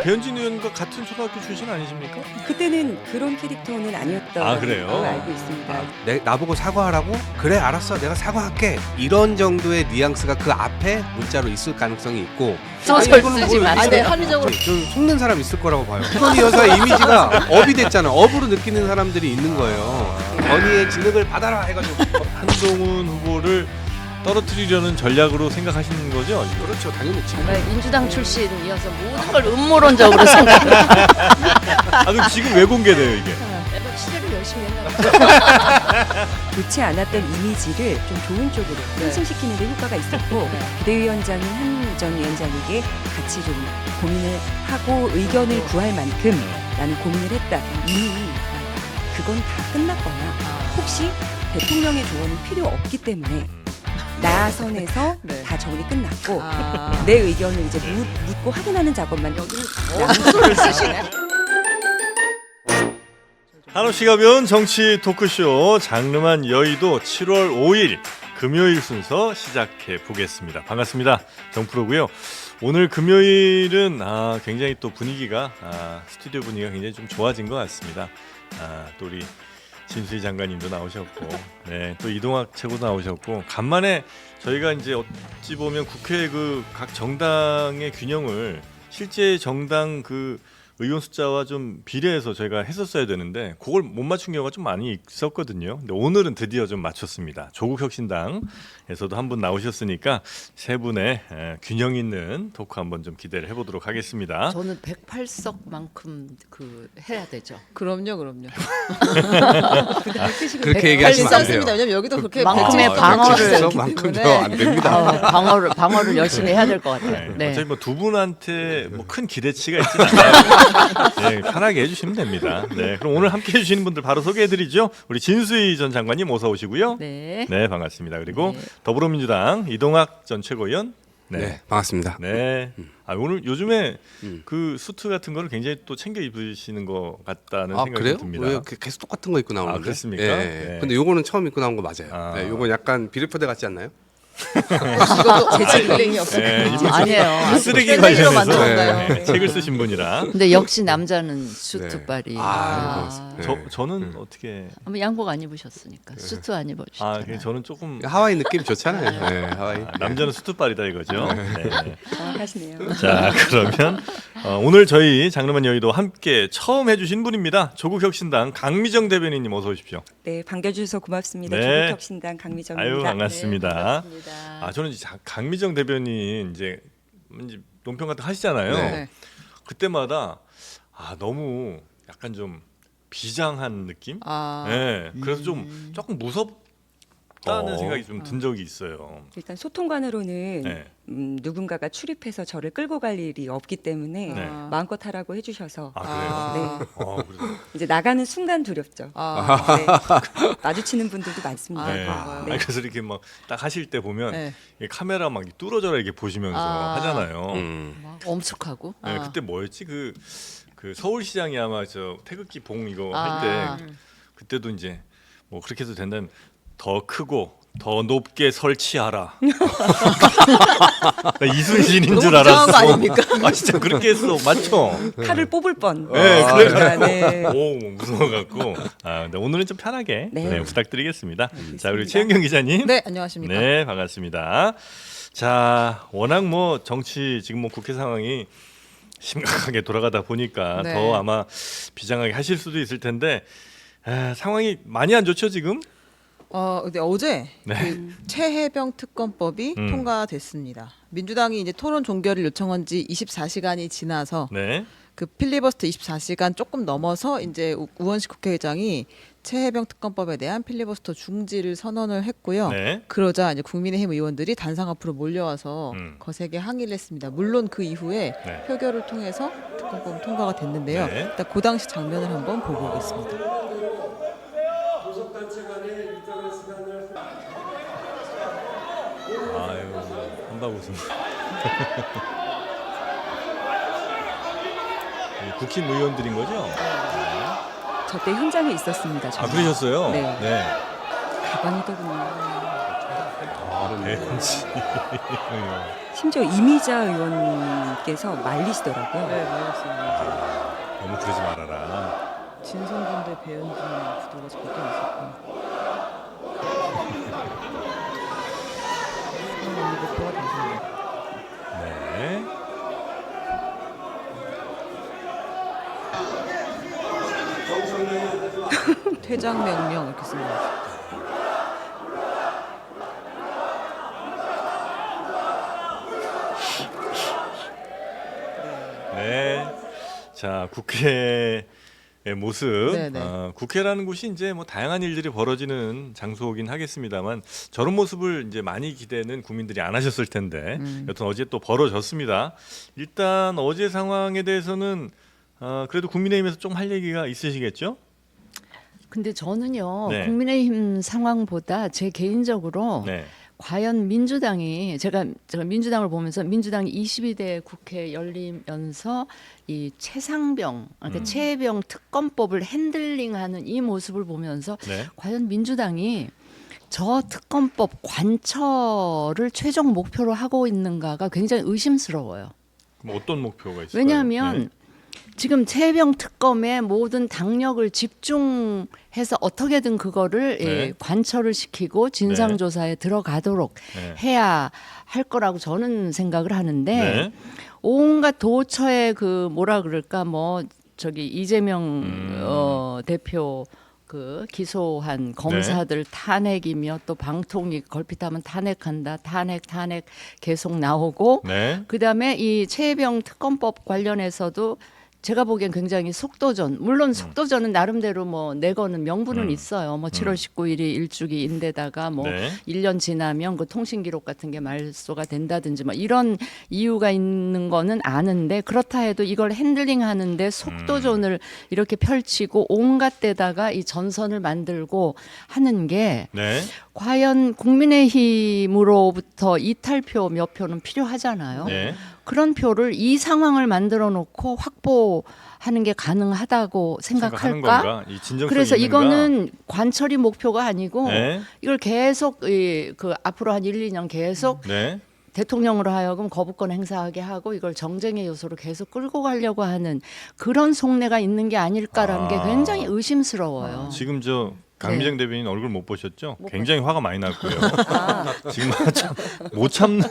배현진 의원과 같은 초등학교 출신 아니십니까? 그때는 그런 캐릭터는 아니었다고 그래요? 알고 있습니다. 나보고 사과하라고? 그래 알았어 내가 사과할게 이런 정도의 뉘앙스가 그 앞에 문자로 있을 가능성이 있고 소설 쓰지 마세요. 네, 합리적으로 좀 속는 사람 있을 거라고 봐요. 손이 여사의 이미지가 업이 됐잖아. 업으로 느끼는 사람들이 있는 거예요. 건의의 진흙을 받아라 해가지고 한동훈 후보를 떨어뜨리려는 전략으로 생각하시는 거죠? 지금? 그렇죠 당연히 정말 민주당 출신이어서 모든 걸 음모론적으로 생각해요. 그럼 지금 왜 공개돼요 이게? 취재를 열심히 했나 봐요. 좋지 않았던 이미지를 좀 좋은 쪽으로 상승시키는 데 효과가 있었고 비대위원장인 한 전 위원장에게 같이 좀 고민을 하고 의견을 구할 만큼 나는 고민을 했다. 이미 그건 다 끝났거나 혹시 대통령의 조언은 필요 없기 때문에 나 선에서 네. 다 정리 끝났고 내 의견을 이제 묻고 확인하는 작업만 소설 쓰시네. 한없이 가벼운 정치 토크쇼 장르만 여의도 7월 5일 금요일 순서 시작해 보겠습니다. 반갑습니다. 정프로고요. 오늘 금요일은 굉장히 또 분위기가 스튜디오 분위기가 굉장히 좀 좋아진 것 같습니다. 또 우리 진수희 장관님도 나오셨고, 네, 또 이동학 최고도 나오셨고, 간만에 저희가 이제 어찌 보면 국회 그 각 정당의 균형을 실제 정당 그 의원 숫자와 좀 비례해서 저희가 했었어야 되는데 그걸 못 맞춘 경우가 좀 많이 있었거든요. 근데 오늘은 드디어 좀 맞췄습니다. 조국혁신당에서도 한 분 나오셨으니까 세 분의 균형 있는 토크 한번 좀 기대를 해보도록 하겠습니다. 저는 108석만큼 해야 되죠. 그럼요. 그렇게 얘기하시면 안 돼요. 습니다 왜냐면 여기도 그렇게 만큼의 방어를 만큼도 안 됩니다. 방어를 열심히 해야 될 것 같아요. 네. 네. 어차피 뭐 두 분한테 뭐 큰 기대치가 있지는 않아요. 네, 편하게 해주시면 됩니다. 네, 그럼 오늘 함께 해주시는 분들 바로 소개해드리죠. 우리 진수희 전 장관님 어서 오시고요. 네. 네, 반갑습니다. 그리고 네. 더불어민주당 이동학 전 최고위원. 네, 반갑습니다. 네. 오늘 요즘에 음. 그 수트 같은 거를 굉장히 또 챙겨 입으시는 것 같다는 생각이 그래요? 듭니다. 왜 계속 똑같은 거 입고 나오는데? 그렇습니까? 예. 네. 근데 요거는 처음 입고 나온 거 맞아요. 네, 요건 약간 비례포대 같지 않나요? 이것도 재질링이었어요. 네, 아니에요. 쓰레기 밴드로 관련해서 만든 건가요? 네, 책을 쓰신 분이라. 근데 역시 남자는 수트빨이. 네. 저는 어떻게? 아마 양복 안 입으셨으니까 수트 안 입으셨잖아요. 저는 조금 하와이 느낌 좋잖아요. 네, 하와이. 남자는 수트빨이다 이거죠. 네. 정확하시네요. 자, 그러면 오늘 저희 장르만 여의도 함께 처음 해주신 분입니다. 조국혁신당 강미정 대변인님 어서 오십시오. 네, 반겨주셔서 고맙습니다. 네. 조국혁신당 강미정입니다. 아유 반갑습니다. 네, 반갑습니다. 저는 이제 강미정 대변인 이제 논평 같은 거 하시잖아요. 네. 그때마다 너무 약간 좀 비장한 느낌? 아, 네, 그래서 좀 조금 무섭다는 생각이 좀 든 적이 있어요. 일단 소통관으로는 네. 누군가가 출입해서 저를 끌고 갈 일이 없기 때문에 네. 마음껏 하라고 해주셔서 그래요? 네, 그래서 이제 나가는 순간 두렵죠. 네. 마주치는 분들도 많습니다. 네. 그런가요? 네. 그래서 이렇게 막 딱 하실 때 보면 네. 이게 카메라 막 뚫어져라 이렇게 보시면서 하잖아요. 막 엄숙하고. 네, 그때 뭐였지 그 서울시장이 아마 저 태극기 봉 이거 아. 할 때 그때도 이제 뭐 그렇게 해도 된다면 더 크고 더 높게 설치하라. 나 이순신인 줄 너무 부정한 거 알았어. 아닙니까? 진짜 그렇게 했어, 맞죠? 칼을 뽑을 뻔. 네, 그래. 네. 오 무서워갖고. 근데 오늘은 좀 편하게 네. 부탁드리겠습니다. 자, 그리고 최은경 기자님. 네, 안녕하십니까? 네, 반갑습니다. 자, 워낙 뭐 정치 지금 뭐 국회 상황이 심각하게 돌아가다 보니까 네. 더 아마 비장하게 하실 수도 있을 텐데 상황이 많이 안 좋죠 지금? 근데 어제 네. 그 최혜병 특검법이 통과됐습니다. 민주당이 이제 토론 종결을 요청한 지 24시간이 지나서 네. 그 필리버스터 24시간 조금 넘어서 이제 우원식 국회의장이 최혜병 특검법에 대한 필리버스터 중지를 선언을 했고요. 네. 그러자 이제 국민의힘 의원들이 단상 앞으로 몰려와서 음. 거세게 항의를 했습니다. 물론 그 이후에 네. 표결을 통해서 특검법 통과가 됐는데요. 네. 일단 그 당시 장면을 한번 보고 오겠습니다. 아유, 한박 웃음. 국힘 의원들인 거죠? 저 때 현장에 있었습니다. 저는. 그러셨어요? 네. 네. 가방이더군요. 배현진 의원. 심지어 이미자 의원께서 말리시더라고요. 네, 맞았습니다. 너무 그러지 말아라. 진성준 대 배현진 구도가 절대 있었고. 목표가 당선됩니다. 네. 퇴장 명령 이렇게 씁니다. 네. 자, 국회의 모습. 네네. 국회라는 곳이 이제 뭐 다양한 일들이 벌어지는 장소이긴 하겠습니다만 저런 모습을 이제 많이 기대는 국민들이 안 하셨을 텐데 여튼 어제 또 벌어졌습니다. 일단 어제 상황에 대해서는 그래도 국민의힘에서 좀 할 얘기가 있으시겠죠? 근데 저는요 네. 국민의힘 상황보다 제 개인적으로 네. 과연 민주당이 제가 민주당을 보면서 민주당이 22대 국회 열리면서 이 최상병 그러니까 최혜병 특검법을 핸들링하는 이 모습을 보면서 네. 과연 민주당이 저 특검법 관철을 최종 목표로 하고 있는가가 굉장히 의심스러워요. 그럼 어떤 목표가 있을까요? 왜냐하면 네. 지금 최혜병 특검의 모든 당력을 집중해서 어떻게든 그거를 네. 관철을 시키고 진상조사에 들어가도록 네. 해야 할 거라고 저는 생각을 하는데 네. 온갖 도처의 그 뭐라 그럴까 뭐 저기 이재명 대표 그 기소한 검사들 탄핵이며 또 방통위 걸핏하면 탄핵한다 탄핵 계속 나오고 네. 그다음에 이 최혜병 특검법 관련해서도 제가 보기엔 굉장히 속도전. 물론 속도전은 나름대로 뭐 내거는 명분은 있어요. 뭐 7월 19일이 일주기인데다가 뭐 네. 1년 지나면 그 통신 기록 같은 게 말소가 된다든지 뭐 이런 이유가 있는 거는 아는데 그렇다 해도 이걸 핸들링 하는데 속도전을 이렇게 펼치고 온갖 데다가 이 전선을 만들고 하는 게 네. 과연 국민의힘으로부터 이탈표 몇 표는 필요하잖아요. 네. 그런 표를 이 상황을 만들어 놓고 확보하는 게 가능하다고 생각하는 생각할까? 건가? 이 진정성이 그래서 있는가? 이거는 관철이 목표가 아니고 네. 이걸 계속 그 앞으로 한 1, 2년 계속 네. 대통령으로 하여금 거부권 행사하게 하고 이걸 정쟁의 요소로 계속 끌고 가려고 하는 그런 속내가 있는 게 아닐까라는 게 굉장히 의심스러워요. 지금 저 강미정 대변인 얼굴 못 보셨죠? 못 굉장히 화가 많이 났고요. 지금 못 참는.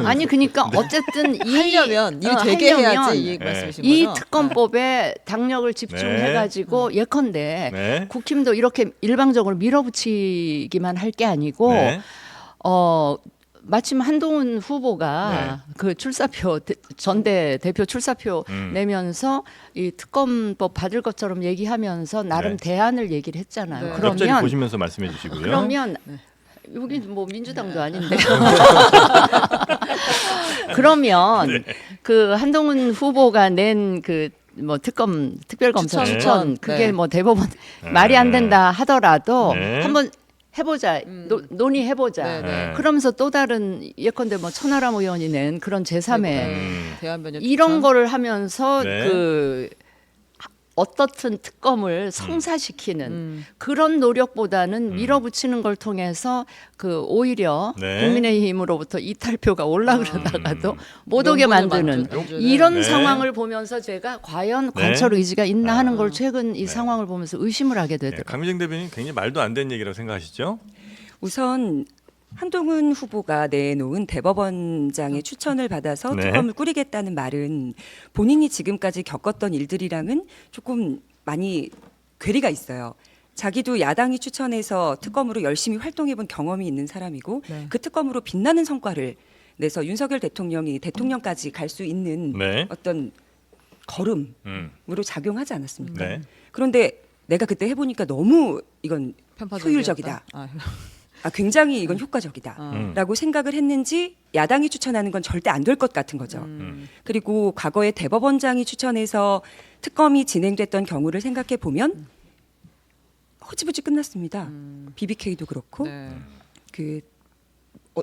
아니 그러니까 어쨌든 하려면 일 되게 하려면 해야지 이 말씀이신 이 거죠? 특검법에 당력을 집중해가지고 예컨대 네. 국힘도 이렇게 일방적으로 밀어붙이기만 할 게 아니고 네. 마침 한동훈 후보가 그 출사표 전대 대표 출사표 내면서 이 특검법 받을 것처럼 얘기하면서 나름 네. 대안을 얘기를 했잖아요. 네. 옆자리 그러면 보시면서 말씀해 주시고요. 그러면 여기 뭐 민주당도 아닌데 그러면 그 한동훈 후보가 낸 그 뭐 특검 특별검사 추천. 추천 그게 네. 뭐 대법원 말이 안 된다 하더라도 네. 한번 해보자 논의해보자 네, 네. 그러면서 또 다른 예컨대 뭐 천하람 의원이 낸 그런 제3의 대한변협 이런 추천. 거를 하면서 네. 그 어떻든 특검을 성사시키는 그런 노력보다는 밀어붙이는 걸 통해서 그 오히려 네. 국민의힘으로부터 이탈표가 올라 그러다가도 못 오게 명분을 만드는 만드는. 이런 네. 상황을 보면서 제가 과연 네. 관철 의지가 있나 하는 걸 최근 이 네. 상황을 보면서 의심을 하게 네. 되더라고요. 강미정 대변인 굉장히 말도 안 되는 얘기라고 생각하시죠? 우선 한동훈 후보가 내놓은 대법원장의 추천을 받아서 네. 특검을 꾸리겠다는 말은 본인이 지금까지 겪었던 일들이랑은 조금 많이 괴리가 있어요. 자기도 야당이 추천해서 특검으로 열심히 활동해본 경험이 있는 사람이고 네. 그 특검으로 빛나는 성과를 내서 윤석열 대통령이 대통령까지 갈 수 있는 네. 어떤 걸음으로 음. 작용하지 않았습니까? 네. 그런데 내가 그때 해보니까 너무 이건 편파적이었다? 효율적이다. 아, 굉장히 이건 효과적이다. 라고 생각을 했는지 야당이 추천하는 건 절대 안 될 것 같은 거죠. 그리고 과거에 대법원장이 추천해서 특검이 진행됐던 경우를 생각해 보면 허지부지 끝났습니다. BBK도 그렇고 네. 그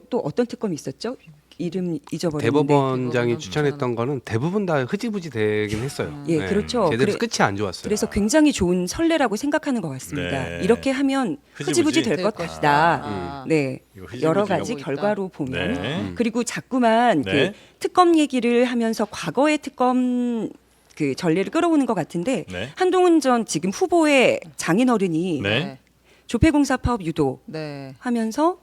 또 어떤 특검이 있었죠? 이름 잊어버렸는데. 대법원장이 대법원은 추천했던 거는 대부분 다 흐지부지 되긴 했어요. 예, 그렇죠. 제대로 그래- 끝이 안 좋았어요. 그래서 굉장히 좋은 선례라고 생각하는 것 같습니다. 네. 이렇게 하면 흐지부지 될 것 것이다. 같다. 아. 네, 이거 흐지부지가 여러 가지 보고 결과로 보면 네. 그리고 자꾸만 네. 그 특검 얘기를 하면서 과거의 특검 그 전례를 끌어오는 것 같은데 네. 한동훈 전 지금 후보의 장인어른이 네. 조폐공사 파업 유도 네. 하면서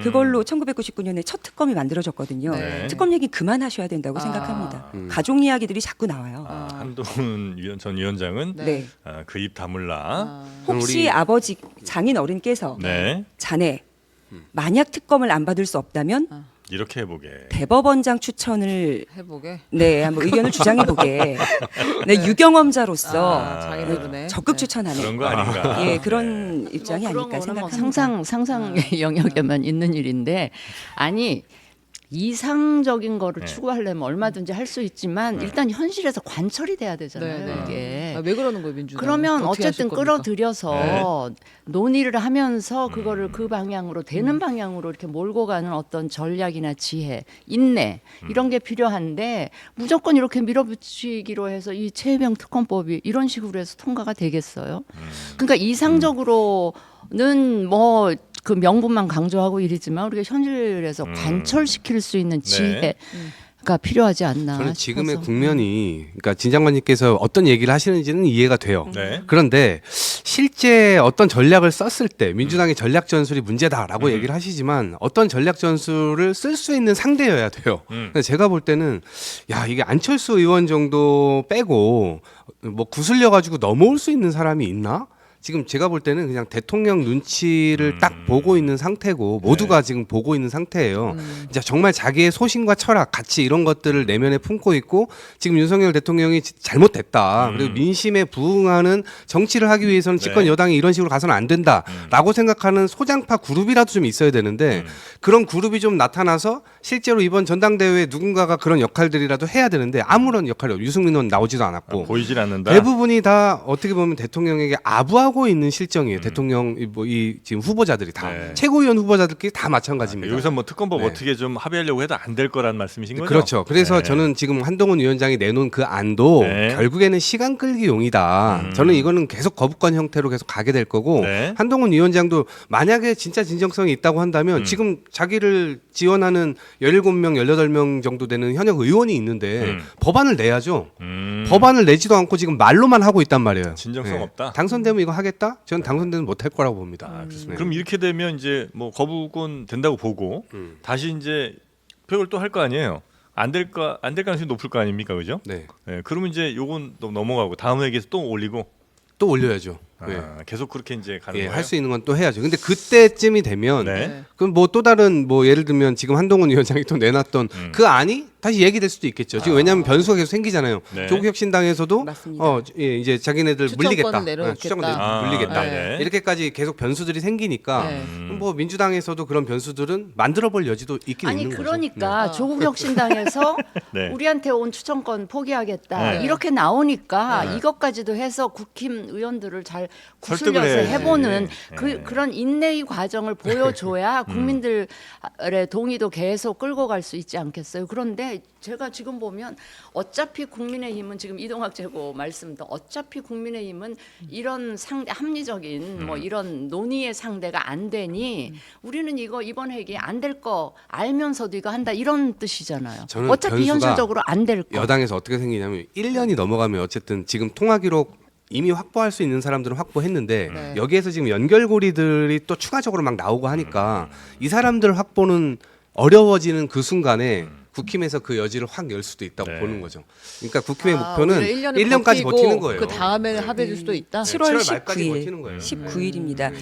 그걸로 1999년에 첫 특검이 만들어졌거든요. 네. 특검 얘기 그만하셔야 된다고 아. 생각합니다. 가족 이야기들이 자꾸 나와요. 한동훈 전 위원장은 네. 네. 그 입 다물라. 아. 혹시 우리- 아버지 장인 어른께서 네. 자네 만약 특검을 안 받을 수 없다면 이렇게 해보게. 대법원장 추천을 해보게. 네 한번 의견을 주장해 보게. 네 유경험자로서 장인어른의 적극 네. 추천하는 그런 거 아닌가. 예 그런 입장이 그런 아닐까 거는 뭐 생각합니다. 상상의 영역에만 있는 일인데 아니 이상적인 거를 네. 추구하려면 얼마든지 할 수 있지만 일단 현실에서 관철이 돼야 되잖아요. 네, 네. 이게. 아, 왜 그러는 거예요, 민주당? 그러면 어떻게 하실 어쨌든 겁니까? 끌어들여서 논의를 하면서 그거를 그 방향으로 되는 방향으로 이렇게 몰고 가는 어떤 전략이나 지혜, 인내 이런 게 필요한데 무조건 이렇게 밀어붙이기로 해서 이 최혜병 특검법이 이런 식으로 해서 통과가 되겠어요? 그러니까 이상적으로는 뭐 그 명분만 강조하고 이러지만 우리가 현실에서 관철시킬 수 있는 지혜가 필요하지 않나 저는 지금의 싶어서. 국면이 그러니까 진 장관님께서 어떤 얘기를 하시는지는 이해가 돼요. 네. 그런데 실제 어떤 전략을 썼을 때 민주당의 전략 전술이 문제다라고 얘기를 하시지만 어떤 전략 전술을 쓸 수 있는 상대여야 돼요. 근데 제가 볼 때는 야 이게 안철수 의원 정도 빼고 뭐 구슬려 가지고 넘어올 수 있는 사람이 있나? 지금 제가 볼 때는 그냥 대통령 눈치를 딱 보고 있는 상태고 모두가 지금 보고 있는 상태예요. 이제 정말 자기의 소신과 철학, 가치 이런 것들을 내면에 품고 있고 지금 윤석열 대통령이 잘못됐다. 그리고 민심에 부응하는 정치를 하기 위해서는 집권 네. 여당이 이런 식으로 가서는 안 된다라고 생각하는 소장파 그룹이라도 좀 있어야 되는데 그런 그룹이 좀 나타나서 실제로 이번 전당대회에 누군가가 그런 역할들이라도 해야 되는데 아무런 역할이 없고 유승민 의원 나오지도 않았고 보이질 않는다. 대부분이 다 어떻게 보면 대통령에게 아부하고 있는 실정이에요. 대통령 이 지금 후보자들이 다 네. 최고위원 후보자들끼리 다 마찬가지입니다. 여기서 뭐 특검법 네. 어떻게 좀 합의하려고 해도 안 될 거라는 말씀이신 거죠? 그렇죠. 그래서 네. 저는 지금 한동훈 위원장이 내놓은 그 안도 네. 결국에는 시간 끌기용이다. 저는 이거는 계속 거부권 형태로 계속 가게 될 거고 네. 한동훈 위원장도 만약에 진짜 진정성이 있다고 한다면 지금 자기를 지원하는 17명, 18명 정도 되는 현역 의원이 있는데 법안을 내야죠. 법안을 내지도 않고 지금 말로만 하고 있단 말이에요. 진정성 없다? 당선되면 이거 하겠다? 저는 당선되면 못할 거라고 봅니다. 네. 그럼 이렇게 되면 이제 뭐 거부권 된다고 보고 다시 이제 표결 또 할 거 아니에요. 안 될 가능성이 높을 거 아닙니까, 그죠? 네. 네, 그러면 이제 요건 또 넘어가고 다음 회기에서 또 올리고 또 올려야죠. 네. 계속 그렇게 이제 가는 예, 거예요. 할 수 있는 건 또 해야죠. 근데 그때쯤이 되면 네. 그럼 뭐 또 다른 뭐 예를 들면 지금 한동훈 위원장이 또 내놨던 그 안이 다시 얘기될 수도 있겠죠. 지금 왜냐하면 변수가 계속 생기잖아요. 네. 조국혁신당에서도 맞습니다. 예, 이제 자기네들 추천권을 물리겠다. 내려놓겠다. 추천권 아, 물리겠다. 네. 이렇게까지 계속 변수들이 생기니까 네. 뭐 민주당에서도 그런 변수들은 만들어볼 여지도 있긴 아니 있는 거죠. 그러니까 조국혁신당에서 네. 우리한테 온 추천권 포기하겠다 네. 이렇게 나오니까 이것까지도 해서 국힘 의원들을 잘 설득을 구슬려서 해야지. 해보는 네. 그런 인내의 과정을 보여줘야 국민들의 동의도 계속 끌고 갈 수 있지 않겠어요. 그런데 제가 지금 보면 어차피 국민의힘은 지금 이동학 최고 말씀도 어차피 국민의힘은 이런 상대 합리적인 뭐 이런 논의의 상대가 안 되니 우리는 이거 이번 회기 안 될 거 알면서도 이거 한다 이런 뜻이잖아요. 저는 어차피 변수가 현실적으로 안 될 거. 여당에서 어떻게 생기냐면 1년이 넘어가면 어쨌든 지금 통화 기록 이미 확보할 수 있는 사람들은 확보했는데 네. 여기에서 지금 연결고리들이 또 추가적으로 막 나오고 하니까 이 사람들 확보는 어려워지는 그 순간에 국힘에서 그 여지를 확 열 수도 있다고 네. 보는 거죠. 그러니까 국힘의 목표는 오히려 1년까지 버티는 거예요. 그 다음에 합의해줄 수도 있다. 7월 7월 말까지 19일, 버티는 거예요. 19일입니다.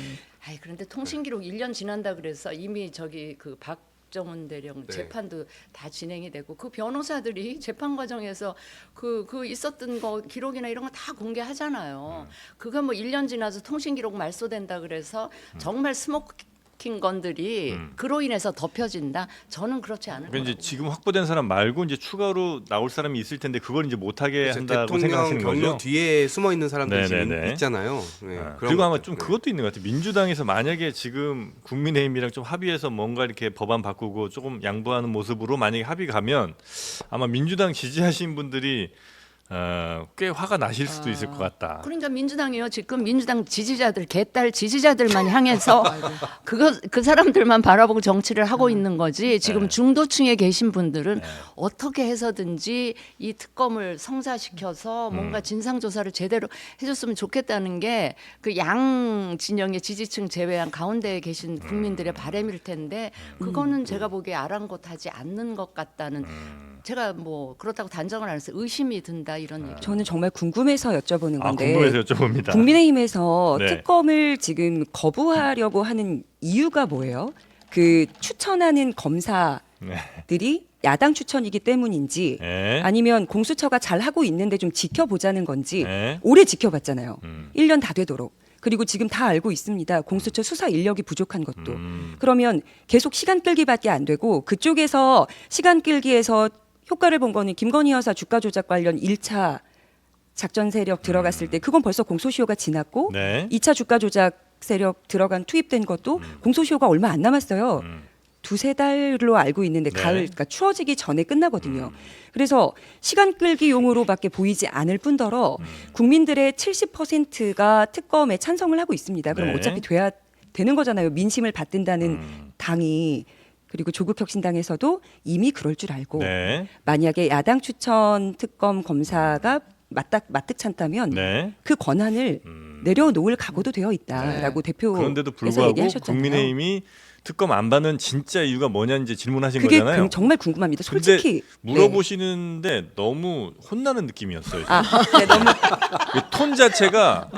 아이 그런데 통신기록 1년 지난다 그래서 이미 저기 그 박정훈 대령 네. 재판도 다 진행이 되고 그 변호사들이 재판 과정에서 그 있었던 거 기록이나 이런 거 다 공개하잖아요. 그거 뭐 1년 지나서 통신기록 말소된다 그래서 정말 스모킹 시킨 건들이 그로 인해서 덮여진다. 저는 그렇지 않을 그러니까 거라고. 이제 지금 확보된 사람 말고 이제 추가로 나올 사람이 있을 텐데 그걸 이제 못하게 그래서 한다고 대통령 생각하시는 경로 거죠. 뒤에 숨어 있는 사람들이 지금 네네네. 있잖아요. 네, 아, 그런 그리고 아마 것들. 좀 그것도 있는 것 같아요. 민주당에서 만약에 지금 국민의힘이랑 좀 합의해서 뭔가 이렇게 법안 바꾸고 조금 양보하는 모습으로 만약에 합의 가면 아마 민주당 지지하신 분들이 꽤 화가 나실 수도 있을 것 같다. 그러니까 민주당이요. 지금 민주당 지지자들 개딸 지지자들만 향해서 그 사람들만 바라보고 정치를 하고 있는 거지. 지금 네. 중도층에 계신 분들은 어떻게 해서든지 이 특검을 성사시켜서 뭔가 진상 조사를 제대로 해줬으면 좋겠다는 게 그 양 진영의 지지층 제외한 가운데에 계신 국민들의 바람일 텐데 그거는 제가 보기에 아랑곳하지 않는 것 같다는. 제가 뭐 그렇다고 단정을 안 해서 의심이 든다 이런 얘기. 저는 정말 궁금해서 여쭤보는 아, 건데 궁금해서 여쭤봅니다. 국민의힘에서 네. 특검을 지금 거부하려고 하는 이유가 뭐예요? 그 추천하는 검사들이 야당 추천이기 때문인지 네. 아니면 공수처가 잘 하고 있는데 좀 지켜보자는 건지 네. 오래 지켜봤잖아요. 음. 1년 다 되도록. 그리고 지금 다 알고 있습니다. 공수처 수사 인력이 부족한 것도. 그러면 계속 시간 끌기밖에 안 되고 그쪽에서 시간 끌기에서 효과를 본 거는 김건희 여사 주가 조작 관련 1차 작전 세력 들어갔을 때 그건 벌써 공소시효가 지났고 네. 2차 주가 조작 세력 들어간 투입된 것도 공소시효가 얼마 안 남았어요. 두세 달로 알고 있는데 네. 가을 그러니까 추워지기 전에 끝나거든요. 그래서 시간 끌기용으로밖에 보이지 않을 뿐더러 국민들의 70%가 특검에 찬성을 하고 있습니다. 그럼 네. 어차피 돼야 되는 거잖아요. 민심을 받든다는 당이. 그리고 조국혁신당에서도 이미 그럴 줄 알고 네. 만약에 야당 추천 특검 검사가 마뜩찮다면 네. 그 권한을 내려놓을 각오도 되어 있다라고 대표께서 그런데도 불구하고 얘기하셨잖아요. 국민의힘이 특검 안 받는 진짜 이유가 뭐냐는 이제 질문하신 그게 거잖아요. 정말 궁금합니다. 솔직히 근데 물어보시는데 너무 혼나는 느낌이었어요. 네, 너무 톤 자체가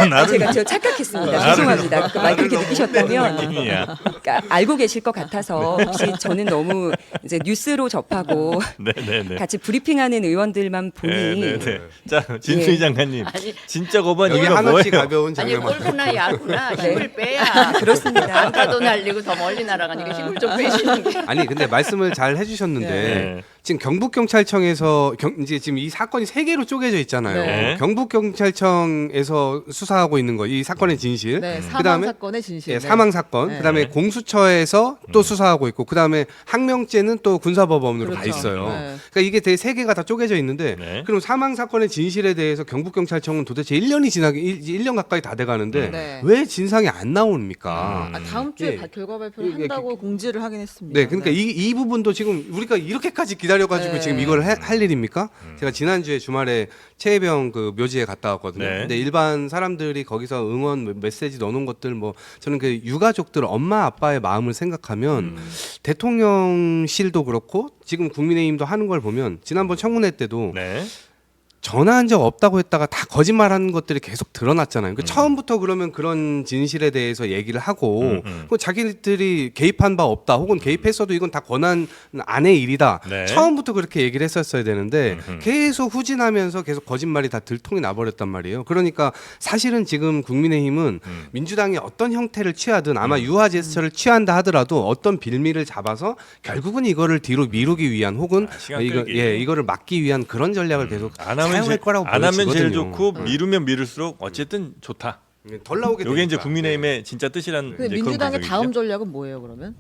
나름 제가 착각했습니다. 죄송합니다. 그렇게 느끼셨다면 느낌이야. 그러니까 알고 계실 것 같아서 혹시 저는 너무 이제 뉴스로 접하고 네네네. 같이 브리핑하는 의원들만 보니 네네네. 자 진수희 예. 장관님, 아니, 진짜 거부한 여기 이유가 한없이 뭐예요? 가벼운 아니 장면만. 골프나 야구나 네. 힘을 빼야 그렇습니다. 안타도 날리고 더 멀리 날아가니까 힘을 좀 빼시는 게. 아니 근데 말씀을 잘 해주셨는데 네. 지금 경북경찰청에서 이제 지금 이 사건이 세 개로 쪼개져 있잖아요. 네. 경북경찰청에서 수사하고 있는 거 이 사건의 진실. 네, 사망 그다음에 사건의 진실. 예, 네. 사망 사건. 네. 그다음에 공수처에서 또 수사하고 있고 그다음에 항명죄는 또 군사법원으로 가 그렇죠. 있어요. 네. 그러니까 이게 되게 세 개가 다 쪼개져 있는데 네. 그럼 사망 사건의 진실에 대해서 경북경찰청은 도대체 1년이 지나기 1년 가까이 다 돼 가는데 네. 왜 진상이 안 나옵니까? 다음 주에 예. 결과 발표를 이게 한다고 공지를 하긴 했습니다. 네, 그러니까 이 부분도 지금 우리가 이렇게까지 기다려가지고 네. 지금 이걸 할 일입니까? 제가 지난주에 주말에 최혜병 그 묘지에 갔다 왔거든요. 네. 근데 일반 사람들이 거기서 응원 메시지 넣어놓은 것들 뭐 저는 그 유가족들 엄마 아빠의 마음을 생각하면 대통령실도 그렇고 지금 국민의힘도 하는 걸 보면 지난번 청문회 때도 네. 전화한 적 없다고 했다가 다 거짓말하는 것들이 계속 드러났잖아요. 그 처음부터 그러면 그런 진실에 대해서 얘기를 하고 그 자기들이 개입한 바 없다, 혹은 개입했어도 이건 다 권한 안의 일이다. 네. 처음부터 그렇게 얘기를 했었어야 되는데 계속 후진하면서 계속 거짓말이 다 들통이 나버렸단 말이에요. 그러니까 사실은 지금 국민의힘은 민주당이 어떤 형태를 취하든 아마 유화 제스처를 취한다 하더라도 어떤 빌미를 잡아서 결국은 이거를 뒤로 미루기 위한 혹은 시간 끌기. 이거를 막기 위한 그런 전략을 계속 안 하면 사용할 거라고 안 하면 제일 보여지거든요. 좋고 미루면 미룰수록 어쨌든 좋다. 덜 나오게 이게 이제 되니까. 국민의힘의 진짜 뜻이란 근데 이제 그런 민주당의 분석이죠. 다음 전략은 뭐예요, 그러면?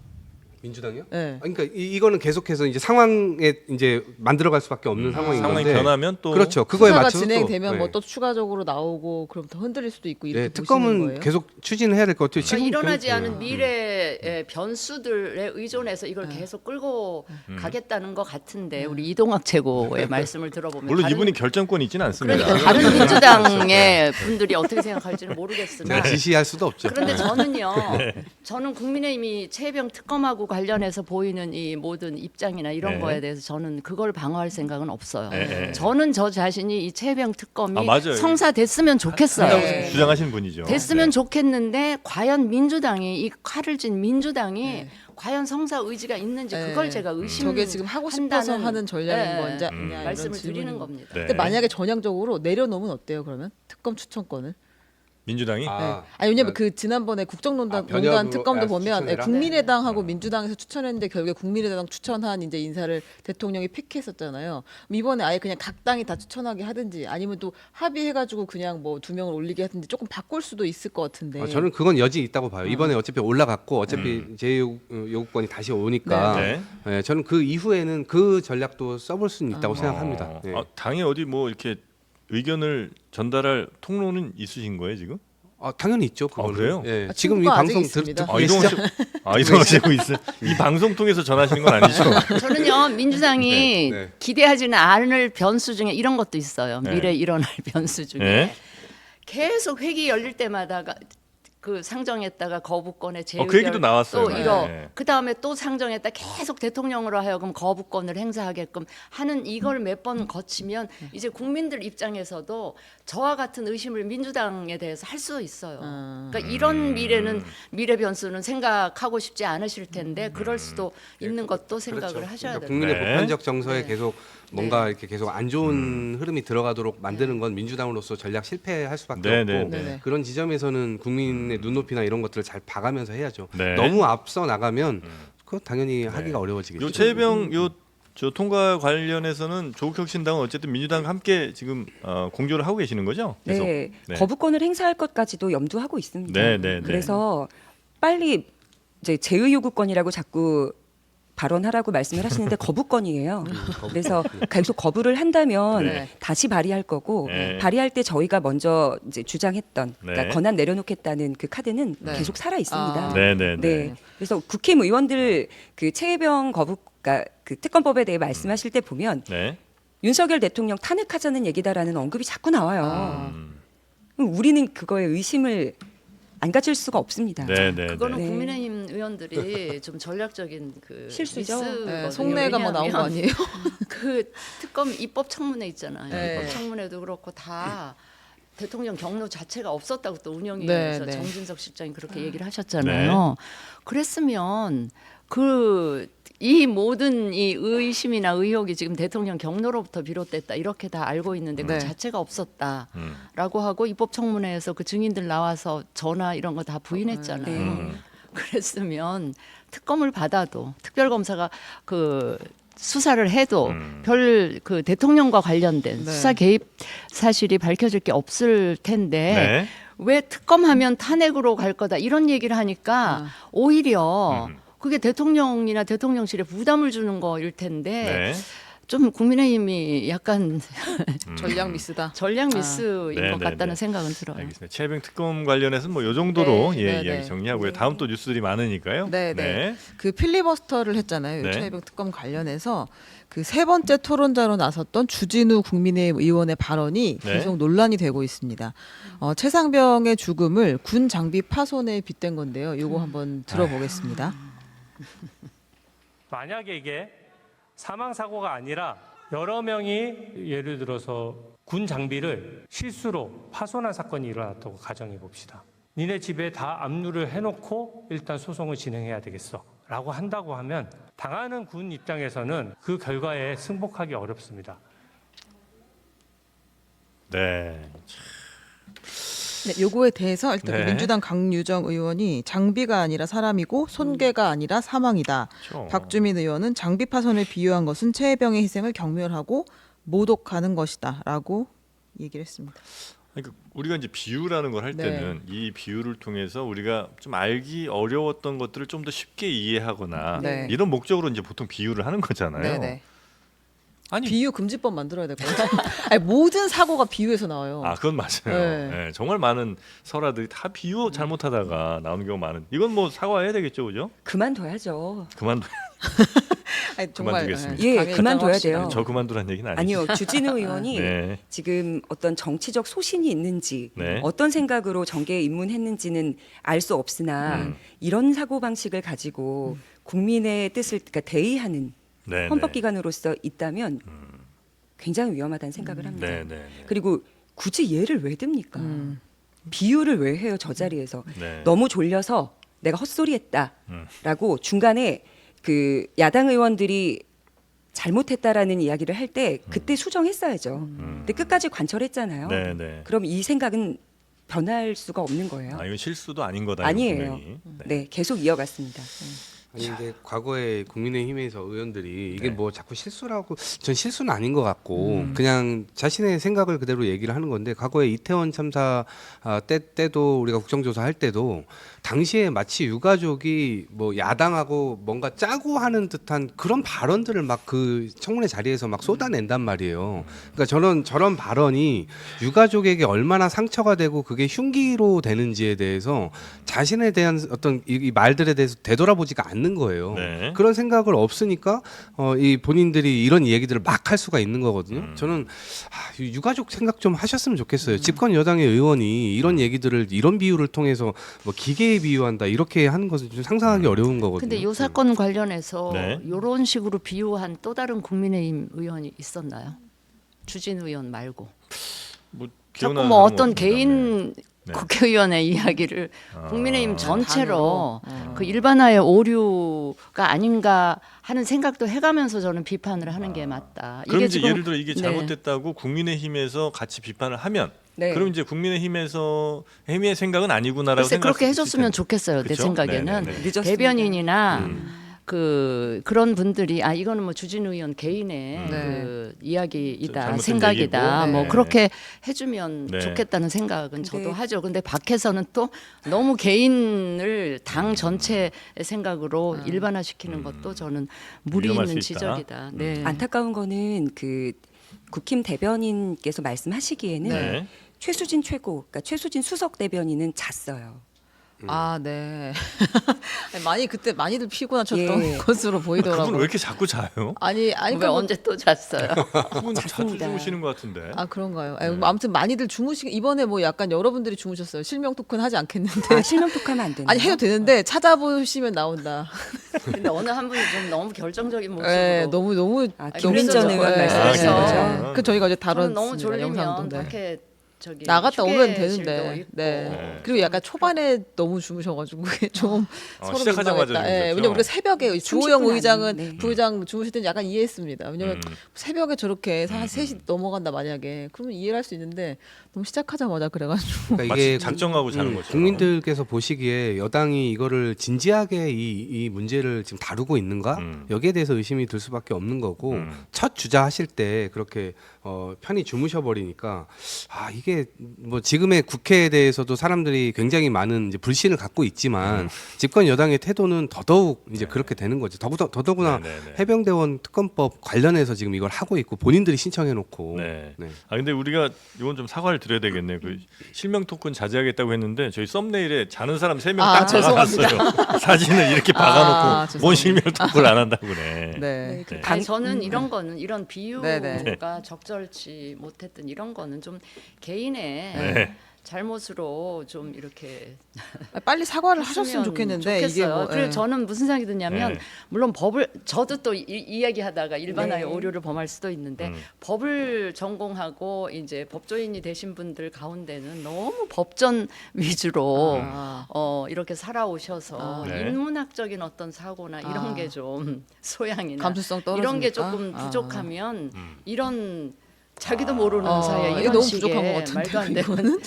민주당이요? 네. 그러니까 이거는 계속해서 이제 상황에 이제 만들어갈 수밖에 없는 상황인 상황이 건데. 변하면 또 그렇죠. 그거에 수사가 맞춰서 진행되면 또, 뭐 또 추가적으로 나오고 그럼 더 흔들릴 수도 있고 이렇게 네, 보시는 특검은 거예요? 계속 추진을 해야 될 것 같아요. 그러니까 일어나지 경- 않은 미래의 변수들에 의존해서 이걸 계속 끌고 가겠다는 것 같은데 우리 이동학 최고의 말씀을 들어보면 물론 다른- 이분이 결정권이 있지는 않습니다. 그러니까 다른 민주당의 분들이 어떻게 생각할지는 모르겠으나 제가 지시할 수도 없죠. 그런데 저는요, 네. 저는 국민의힘이 최혜병 특검하고 관련해서 보이는 이 모든 입장이나 이런 네. 거에 대해서 저는 그걸 방어할 생각은 없어요. 네. 저는 저 자신이 이 최혜병 특검이 아, 맞아요. 성사됐으면 좋겠어요. 한다고 네. 주장하시는 분이죠. 됐으면 네. 좋겠는데 과연 민주당이 이 칼을 진 민주당이 과연 성사 의지가 있는지 네. 그걸 제가 의심. 저게 지금 하고 싶어서 하는 전략인 네. 건지 아니냐 이런 말씀을 질문인 드리는 거. 겁니다. 네. 근데 만약에 전향적으로 내려놓으면 어때요, 그러면? 특검 추천권을? 민주당이 아니 왜냐면 그 지난번에 국정농단 변협으로 특검도 보면 추천해라? 국민의당하고 민주당에서 추천했는데 결국에 국민의당 추천한 이제 인사를 대통령이 픽했었잖아요. 그럼 이번에 아예 그냥 각 당이 다 추천하게 하든지 아니면 또 합의해가지고 그냥 뭐 2명을 올리게 하든지 조금 바꿀 수도 있을 것 같은데. 저는 그건 여지 있다고 봐요. 이번에 어차피 올라갔고 어차피 제 요구권이 다시 오니까 네. 예, 저는 그 이후에는 그 전략도 써볼 수는 있다고 생각합니다. 예. 당이 어디 뭐 이렇게 의견을 전달할 통로는 있으신 거예요 지금? 당연히 있죠. 그거는. 그래요? 예. 아, 지금 이 친구가 방송 아직 있습니다. 이동하시고 이동하시고 있어요. 이 방송 통해서 전하시는 건 아니죠? 저는요 민주당이 네, 네. 기대하지는 않을 변수 중에 이런 것도 있어요. 네. 미래 일어날 변수 중에 네. 계속 회기 열릴 때마다 그 상정했다가 거부권에 재의결 그 얘기도 나왔어요. 또 이러 네. 그 다음에 또 상정했다 계속 대통령으로 하여금 거부권을 행사하게끔 하는 이걸 몇 번 거치면 이제 국민들 입장에서도 저와 같은 의심을 민주당에 대해서 할 수 있어요. 그러니까 이런 미래 변수는 생각하고 싶지 않으실 텐데 그럴 수도 있는 것도 생각을 하셔야 그러니까 돼요. 국민의 네. 보편적 정서에 네. 계속 뭔가 이렇게 계속 안 좋은 흐름이 들어가도록 만드는 건 민주당으로서 전략 실패할 수밖에 네, 없고 네, 네. 그런 지점에서는 국민의 눈높이나 이런 것들을 잘 봐가면서 해야죠. 네. 너무 앞서 나가면 그거 당연히 하기가 어려워지겠죠. 요 최혜병 저 통과 관련해서는 조국혁신당은 어쨌든 민주당과 함께 지금 공조를 하고 계시는 거죠? 계속? 네, 네. 거부권을 행사할 것까지도 염두하고 있습니다. 네, 네, 네. 그래서 빨리 이제 제의 요구권이라고 자꾸 발언하라고 말씀을 하시는데 거부권이에요. 그래서 계속 거부를 한다면 네. 다시 발의할 거고 네. 발의할 때 저희가 먼저 이제 주장했던 네. 그러니까 권한 내려놓겠다는 그 카드는 네. 계속 살아 있습니다. 아. 네, 네, 네. 네. 그래서 국힘의원들 그 최혜병 거부 그러니까 그 특검법에 대해 말씀하실 때 보면 네. 윤석열 대통령 탄핵하자는 얘기다라는 언급이 자꾸 나와요. 음. 그럼 우리는 그거에 의심을 안 가질 수가 없습니다. 네, 네. 그거는 네. 국민의힘 의원들이 좀 전략적인 그 실수죠. 미스거든요. 네, 속내가 뭐 나온 거 왜냐하면 아니에요? 그 특검 입법 청문회 있잖아요. 네. 입법 청문회도 그렇고 다 대통령 경로 자체가 없었다고 또 네, 운영위에서 네. 정진석 실장이 그렇게 얘기를 하셨잖아요. 그랬으면 이 모든 이 의심이나 의혹이 지금 대통령 경로로부터 비롯됐다 이렇게 다 알고 있는데 네. 그 자체가 없었다라고 하고 입법 청문회에서 그 증인들 나와서 전화 이런 거 다 부인했잖아요. 네. 그랬으면 특검을 받아도 특별검사가 그 수사를 해도 음. 별 그 대통령과 관련된 네. 수사 개입 사실이 밝혀질 게 없을 텐데 네. 왜 특검하면 탄핵으로 갈 거다 이런 얘기를 하니까 오히려 그게 대통령이나 대통령실에 부담을 주는 거일 텐데 네. 좀 국민의힘이 약간 전략 미스다. 전략 미스인 네, 것 네, 같다는 네. 생각은 들어요. 알겠습니다. 최혜병 특검 관련해서는 뭐 요 정도로 네, 예, 네, 이야기 네. 정리하고요. 다음 또 뉴스들이 많으니까요. 네, 네. 그 필리버스터를 했잖아요. 네. 최혜병 특검 관련해서 그 세 번째 토론자로 나섰던 주진우 국민의힘 의원의 발언이 네. 계속 논란이 되고 있습니다. 최상병의 죽음을 군 장비 파손에 빗댄 건데요. 이거 한번 들어보겠습니다. 만약에 이게 사망 사고가 아니라 여러 명이 예를 들어서 군 장비를 실수로 파손한 사건이 일어났다고 가정해 봅시다. 니네 집에 다 압류를 해놓고 일단 소송을 진행해야 되겠어 라고 한다고 하면 당하는 군 입장에서는 그 결과에 승복하기 어렵습니다. 네. 네, 요거에 대해서 일단 네. 민주당 강유정 의원이 장비가 아니라 사람이고 손괴가 아니라 사망이다. 그렇죠. 박주민 의원은 장비 파손을 비유한 것은 최혜병의 희생을 경멸하고 모독하는 것이다라고 얘기를 했습니다. 그러니까 우리가 이제 비유라는 걸 할 네. 때는 이 비유를 통해서 우리가 좀 알기 어려웠던 것들을 좀 더 쉽게 이해하거나 네. 이런 목적으로 이제 보통 비유를 하는 거잖아요. 네네. 아니 비유 금지법 만들어야 될 것 같아요. 아니, 모든 사고가 비유에서 나와요. 그건 맞아요. 네. 네, 정말 많은 설화들이 다 비유 잘못하다가 나오는 경우가 많은. 이건 뭐 사과해야 되겠죠, 그죠? 그만둬야죠. 그만둬. 아니, 정말 그만두겠습니다. 예, 강의 그만둬야 입장 돼요. 확실히. 저 그만두란 얘기는 아니죠. 아니요, 주진우 의원이 네. 지금 어떤 정치적 소신이 있는지 네. 어떤 생각으로 정계에 입문했는지는 알 수 없으나 이런 사고 방식을 가지고 국민의 뜻을 그러니까 대의하는 네, 헌법기관으로서 있다면 굉장히 위험하다는 생각을 합니다. 네, 네, 네. 그리고 굳이 얘를 왜 듭니까? 비유를 왜 해요 저 자리에서? 네. 너무 졸려서 내가 헛소리했다라고 중간에 그 야당 의원들이 잘못했다라는 이야기를 할 때 그때 수정했어야죠. 근데 끝까지 관철했잖아요. 네, 네. 그럼 이 생각은 변할 수가 없는 거예요. 이건 실수도 아닌 거다. 아니에요. 이건 분명히. 네, 계속 이어갔습니다. 아니 근데 과거에 국민의힘에서 의원들이 이게 네. 뭐 자꾸 실수라고 전 실수는 아닌 것 같고 그냥 자신의 생각을 그대로 얘기를 하는 건데 과거에 이태원 참사 때도 우리가 국정조사 할 때도 당시에 마치 유가족이 뭐 야당하고 뭔가 짜고 하는 듯한 그런 발언들을 막 그 청문회 자리에서 막 쏟아낸단 말이에요. 그러니까 저런 발언이 유가족에게 얼마나 상처가 되고 그게 흉기로 되는지에 대해서 자신에 대한 어떤 이 말들에 대해서 되돌아보지가 않는 거예요. 네. 그런 생각을 없으니까 이 본인들이 이런 얘기들을 막 할 수가 있는 거거든요. 저는 유가족 생각 좀 하셨으면 좋겠어요. 집권 여당의 의원이 이런 얘기들을 이런 비유를 통해서 뭐 기계에 비유한다 이렇게 하는 것은 좀 상상하기 어려운 거거든요. 근데 이 사건 관련해서 네. 이런 식으로 비유한 또 다른 국민의힘 의원이 있었나요? 주진우 의원 말고. 뭐 자꾸 기억나는 뭐 사람은 어떤 없습니다. 개인 네. 국회의원의 이야기를 국민의힘 전체로 단으로. 그 일반화의 오류가 아닌가 하는 생각도 해가면서 저는 비판을 하는 게 맞다. 그럼 이제 지금- 예를 들어 이게 네. 잘못됐다고 국민의힘에서 같이 비판을 하면 네. 그럼 이제 국민의힘에서 해미의 생각은 아니구나라고 글쎄 생각할 그렇게 수 있을 해줬으면 텐데. 좋겠어요. 내 그쵸? 생각에는 네네네. 늦었습니다. 대변인이나 그런 분들이 이거는 뭐 주진우 의원 개인의 네. 그 이야기이다 잘못된 생각이다 얘기고. 뭐 네. 그렇게 해주면 네. 좋겠다는 생각은 저도 네. 하죠. 근데 밖에서는 또 너무 개인을 당 전체의 생각으로 일반화시키는 것도 저는 무리 위험할 있는 수 있다. 지적이다. 네. 안타까운 거는 그 국힘 대변인께서 말씀하시기에는 네. 최수진 그러니까 최수진 수석 대변인은 잤어요. 아, 네. 아니, 많이 그때 많이들 피곤하셨던 예. 것으로 그분 왜 보이더라고요. 이렇게 자꾸 자요? 아니 왜 그러니까 뭐- 언제 또 잤어요? 그분 자주 잤습니다. 주무시는 것 같은데. 아 그런가요? 아니, 네. 뭐 아무튼 많이들 이번에 뭐 약간 여러분들이 주무셨어요. 실명 토큰 하지 않겠는데. 실명 톡하면 안 되나요? 아니 해도 되는데 찾아보시면 나온다. 근데 어느 한 분이 좀 너무 결정적인 모습으로 네, 너무 김민전 그래서 의원 저- 말씀하시는 그래서- 거죠? 그 저희가 어제 저는 너무 다뤘습니다. 영상도. 졸리면 네. 밖에 저기 나갔다 오면 휴게실도 되는데. 있고. 네. 그리고 약간 초반에 너무 주무셔가지고 그게 좀 서로 시작하자마자 민망했다. 예, 주무셨죠? 왜냐면 우리가 새벽에 주호영 30분 의장은 안에, 네. 부의장 주무실 때는 약간 이해했습니다. 왜냐면 새벽에 저렇게 한 3시 넘어간다 만약에 그러면 이해를 할 수 있는데 너무 시작하자마자 그래가지고 그러니까 마치 작정하고 자는 거죠. 국민들께서 보시기에 여당이 이거를 진지하게 이 문제를 지금 다루고 있는가 여기에 대해서 의심이 들 수밖에 없는 거고 첫 주자 하실 때 그렇게 편히 주무셔 버리니까 이게 뭐 지금의 국회에 대해서도 사람들이 굉장히 많은 이제 불신을 갖고 있지만 집권 여당의 태도는 더더욱 이제 그렇게 되는 거죠. 더더구나 네네네. 해병대원 특검법 관련해서 지금 이걸 하고 있고 본인들이 신청해 놓고 네. 네. 근데 우리가 이건 좀 사과를 드려야 되겠네요. 그 실명 토큰 자제하겠다고 했는데 저희 썸네일에 자는 사람 3명 딱 박아놨어요. 사진을 이렇게 박아놓고 죄송합니다. 뭔 실명 토큰을 안 한다고 그래. 네. 네. 아니 저는 이런 거는 이런 비유가 네네. 적절치 못했던 이런 거는 좀 개인의 네. 잘못으로 좀 이렇게 빨리 사과를 하셨으면 했으면 좋겠는데 이게 좋겠어요. 뭐 그리고 예. 저는 무슨 생각이 드냐면 네. 물론 법을 저도 또 이야기하다가 일반화의 네. 오류를 범할 수도 있는데 법을 전공하고 이제 법조인이 되신 분들 가운데는 너무 법전 위주로 이렇게 살아오셔서 네. 인문학적인 어떤 사고나 이런 게 좀 소양이나 감수성 떨어지니까. 이런 게 조금 부족하면 이런 자기도 모르는 사이에 이게 이런 너무 식의 부족한 것 같은데, 말도 안 되는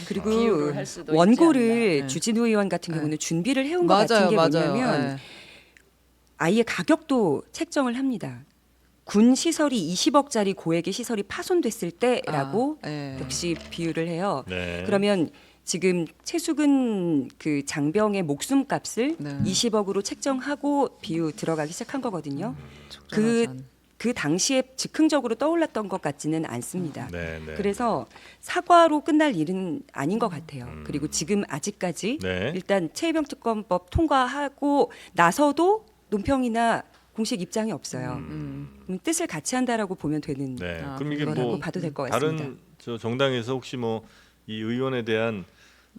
그리고 비유를 할 수도 있지 않나. 원고를 네. 주진우 의원 같은 경우는 준비를 해온 것 같은 게 뭐냐면 예. 아예 가격도 책정을 합니다. 군 시설이 20억짜리 고액의 시설이 파손됐을 때라고 예. 역시 비유를 해요. 네. 그러면 지금 최수근 그 장병의 목숨값을 네. 20억으로 책정하고 비유 들어가기 시작한 거거든요. 적절하지 그 당시에 즉흥적으로 떠올랐던 것 같지는 않습니다. 네, 네. 그래서 사과로 끝날 일은 아닌 것 같아요. 그리고 지금 아직까지 네. 일단 최혜병특검법 통과하고 나서도 논평이나 공식 입장이 없어요. 그럼 뜻을 같이 한다라고 보면 되는 네. 아, 그럼 이게 거라고 뭐 봐도 될 것 같습니다. 다른 저 정당에서 혹시 뭐 이 의원에 대한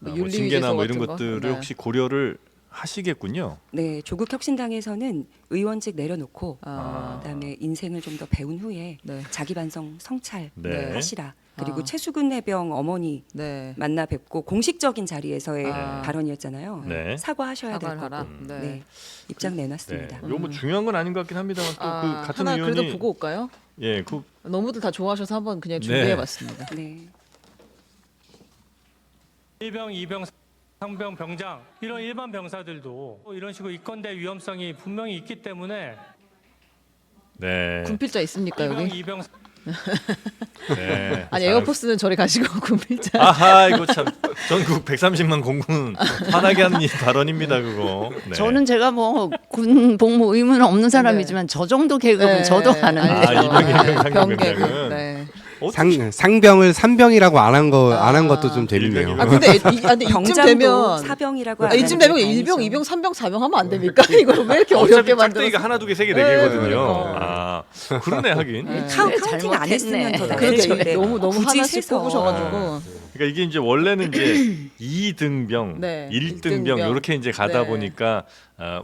뭐 뭐 윤리 징계나 뭐 위제서 이런 같은 거? 것들을 네. 혹시 고려를 하시겠군요. 네, 조국혁신당에서는 의원직 내려놓고 아. 그다음에 인생을 좀 더 배운 후에 네. 자기 반성 성찰 네. 하시라. 그리고 아. 최수근 해병 어머니 네. 만나 뵙고 공식적인 자리에서의 아. 발언이었잖아요. 네. 사과하셔야 될 사과를 하라. 거고. 네. 네. 입장 네. 내놨습니다. 요거 뭐 중요한 건 아닌 것 같긴 합니다만 또 그 같은 하나 의원이 그래도 보고 올까요? 예, 그 너무들 다 좋아하셔서 한번 그냥 네. 준비해봤습니다. 네. 1병, 2병, 상병, 병장 이런 일반 병사들도 이런 식으로 입건될 위험성이 분명히 있기 때문에 네. 군필자 있습니까 1병, 여기? 2병, 네. 아니 에어포스는 저리 가시고 군필자. 아하 이거 참 전국 130만 공군 화나게 하는 이 발언입니다 그거. 네. 저는 제가 뭐 군 복무 의무는 없는 사람이지만 저 정도 계급은 네, 저도 하는데. 아, 이병, 이병, 상병, 병계. 병장은. 네. 상병을 산병이라고 안 한 것도 좀 재밌네요. 일병이라고. 아 근데 근데 이쯤 병장도 되면 사병이라고 아, 이쯤 되면 1병, 2병, 3병, 4병 하면 안 됩니까? 이걸 왜 이렇게 어렵게 어차피 만들었어? 짝대기가 하나 두 개 세 개 네, 네 개거든요. 그러니까. 아 그러네 하긴. 카운팅 안 했으면 더 그러니까 나을 너무 굳이 하나씩 세서. 뽑으셔가지고 그러니까 이게 이제 원래는 이제 2등병, 네, 1등병 일등병. 이렇게 이제 가다 네. 보니까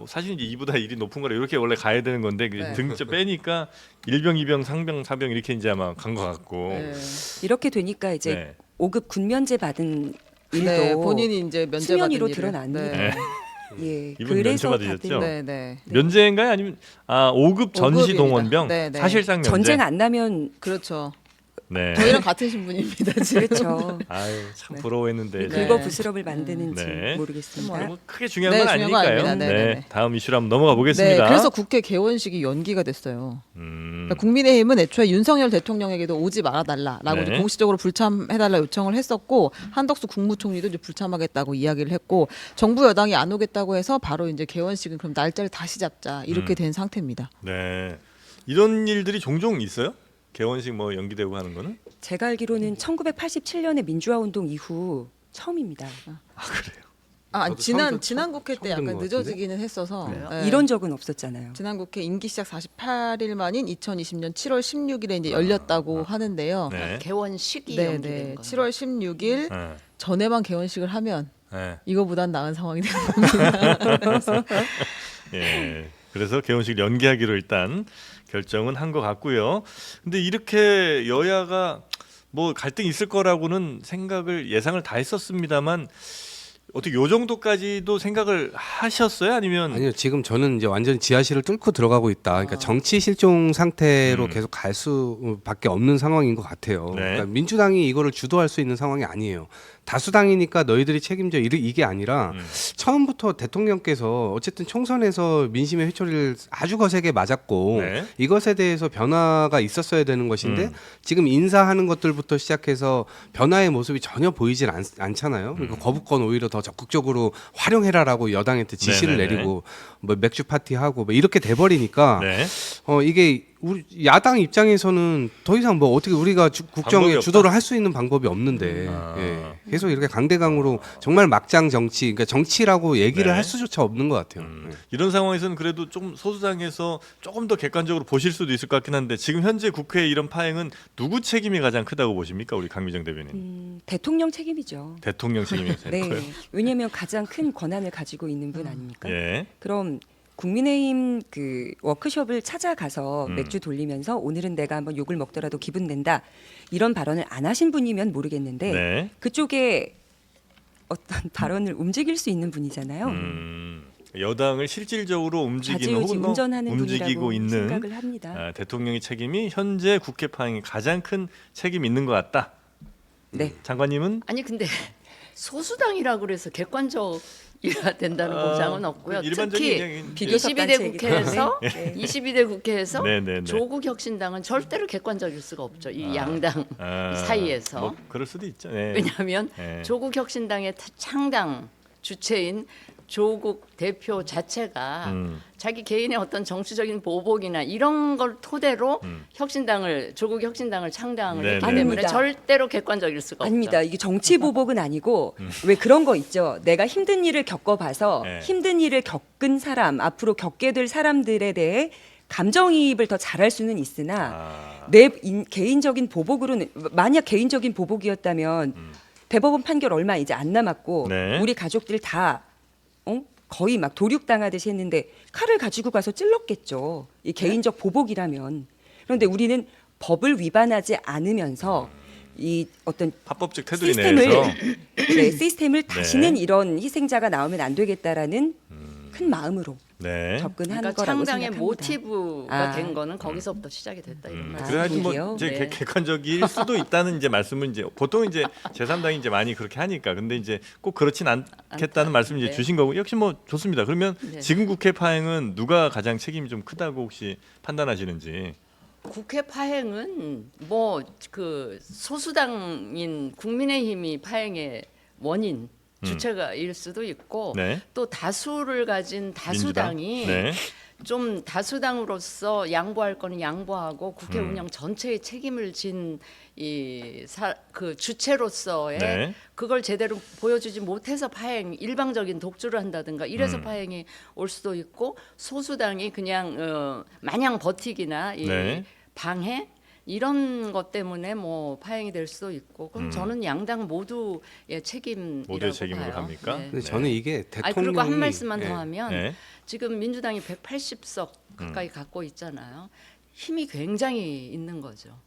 사실 이제 2보다 1이 높은 거라 이렇게 원래 가야 되는 건데 네. 등자 빼니까 1병, 2병, 상병, 4병 이렇게 이제 아마 간 것 같고. 네. 이렇게 되니까 이제 네. 5급 군면제 받은 일도 네, 본인이 이제 면제 수면 받은 위로 일을. 드러납니다. 네. 예, 이분 면제 받으셨죠? 네, 네. 면제인가요? 아니면 5급 전시 5급입니다. 동원병? 네, 네. 사실상 면제. 전쟁 안 나면 그렇죠. 네. 저희랑 같은 신분입니다. 지금. 그렇죠. 아유 참 네. 부러워했는데. 네. 긁어 부스럼을 만드는지 네. 모르겠습니다. 뭐 크게 중요한 네, 건 중요한 거 아니니까요. 아닙니다. 네, 네, 네. 다음 이슈로 한번 넘어가 보겠습니다. 네, 그래서 국회 개원식이 연기가 됐어요. 그러니까 국민의힘은 애초에 윤석열 대통령에게도 오지 말아달라라고 네. 이제 공식적으로 불참해달라 요청을 했었고 한덕수 국무총리도 이제 불참하겠다고 이야기를 했고 정부 여당이 안 오겠다고 해서 바로 이제 개원식은 그럼 날짜를 다시 잡자 이렇게 된 상태입니다. 네. 이런 일들이 종종 있어요? 개원식 뭐 연기되고 하는 거는? 제가 알기로는 1987년의 민주화 운동 이후 처음입니다. 아 그래요. 아 저도 지난 국회 때 처음 들은 약간 것 같은데? 늦어지기는 했어서 네. 이런 적은 없었잖아요. 지난 국회 임기 시작 48일 만인 2020년 7월 16일에 이제 열렸다고 하는데요. 네. 개원 시기 네, 연기된 네. 거예요. 7월 16일 네. 전에만 개원식을 하면 네. 이거보단 나은 상황이 되는 겁니다. 예. 그래서 개원식 연기하기로 일단 결정은 한 것 같고요. 근데 이렇게 여야가 뭐 갈등이 있을 거라고는 생각을 예상을 다 했었습니다만 어떻게 요 정도까지도 생각을 하셨어요? 아니면 아니요, 지금 저는 이제 완전 지하실을 뚫고 들어가고 있다. 그러니까 정치 실종 상태로 계속 갈 수밖에 없는 상황인 것 같아요. 네. 그러니까 민주당이 이거를 주도할 수 있는 상황이 아니에요. 다수당이니까 너희들이 책임져 이게 아니라 처음부터 대통령께서 어쨌든 총선에서 민심의 회초리를 아주 거세게 맞았고 네. 이것에 대해서 변화가 있었어야 되는 것인데 지금 인사하는 것들부터 시작해서 변화의 모습이 전혀 보이질 않잖아요. 그러니까 거부권 오히려 더 적극적으로 활용해라라고 여당한테 지시를 네네네. 내리고 뭐 맥주 파티하고 뭐 이렇게 돼버리니까 네. 이게 우리 야당 입장에서는 더 이상 뭐 어떻게 우리가 방법이 국정에 없다? 주도를 할 수 있는 방법이 없는데 아. 예. 계속 이렇게 강대강으로 정말 막장 정치, 그러니까 정치라고 얘기를 네. 할 수조차 없는 것 같아요. 예. 이런 상황에서는 그래도 좀 소수당에서 조금 더 객관적으로 보실 수도 있을 것 같긴 한데 지금 현재 국회의 이런 파행은 누구 책임이 가장 크다고 보십니까? 우리 강미정 대변인. 대통령 책임이죠. 대통령 책임이 제일 네, 커요. 왜냐하면 가장 큰 권한을 가지고 있는 분 아닙니까? 예. 그럼 국민의힘 그 워크숍을 찾아가서 맥주 돌리면서 오늘은 내가 한번 욕을 먹더라도 기분 낸다 이런 발언을 안 하신 분이면 모르겠는데 네. 그쪽에 어떤 발언을 움직일 수 있는 분이잖아요. 여당을 실질적으로 움직이는 좌지우지 혹은 뭐 운전하는 움직이고 분이라고 있는 생각을 합니다. 대통령의 책임이 현재 국회 파행이 가장 큰 책임이 있는 것 같다. 네. 장관님은 아니 근데 소수당이라고 그래서 객관적이어야 된다는 보장은 없고요. 일반적인 특히 그냥 비교섭 22대 단체이기 국회에서 때문에. 22대 국회에서 네, 네, 네. 조국 혁신당은 절대로 객관적일 수가 없죠. 이 양당 아, 사이에서. 뭐 그럴 수도 있죠. 네. 왜냐하면 네. 조국 혁신당의 창당 주체인 조국 대표 자체가 자기 개인의 어떤 정치적인 보복이나 이런 걸 토대로 조국 혁신당을 창당을 네, 했기 네. 때문에 아닙니다. 절대로 객관적일 수가 아닙니다. 없죠. 이게 정치 보복은 아니고 왜 그런 거 있죠. 내가 힘든 일을 겪어봐서 네. 힘든 일을 겪은 사람, 앞으로 겪게 될 사람들에 대해 감정이입을 더 잘할 수는 있으나 내 개인적인 보복으로는 만약 개인적인 보복이었다면 대법원 판결 얼마 이제 안 남았고 네. 우리 가족들 다 거의 막 도륙당하듯이 했는데 칼을 가지고 가서 찔렀겠죠. 이 개인적 보복이라면. 그런데 우리는 법을 위반하지 않으면서 이 어떤 합법적 테두리 내에서 시스템을 다시는 이런 희생자가 나오면 안 되겠다라는 큰 마음으로 네. 접근하는 그러니까 거라고 창당의 생각합니다. 모티브가 아. 된 거는 거기서부터 시작이 됐다 이런 말씀. 그래야지 뭐 그게요? 이제 네. 객관적일 수도 있다는 이제 말씀은 이제 보통 이제 제3당이 이제 많이 그렇게 하니까 근데 이제 꼭 그렇진 않겠다는 말씀 이제 네. 주신 거고 역시 뭐 좋습니다. 그러면 네. 지금 국회 파행은 누가 가장 책임이 좀 크다고 혹시 판단하시는지? 국회 파행은 뭐 그 소수당인 국민의힘이 파행의 원인 주체가일 수도 있고 네. 또 다수를 가진 민주당? 다수당이 네. 좀 다수당으로서 양보할 거는 양보하고 국회 음. 운영 전체의 책임을 진 그 주체로서의 네. 그걸 제대로 보여주지 못해서 파행 일방적인 독주를 한다든가 이래서 음. 파행이 올 수도 있고 소수당이 그냥 마냥 버티기나 이 네. 방해 이런 것 때문에 뭐 파행이 될 수도 있고 그럼 저는 양당 모두의 책임이라고 모두의 책임으로 봐요. 갑니까? 네. 근데 저는 이게 대통령이 그리고 한 말씀만 예. 더 하면 네. 지금 지금 민주당이 180석 가까이 갖고 있잖아요. 힘이 굉장히 있는 거죠.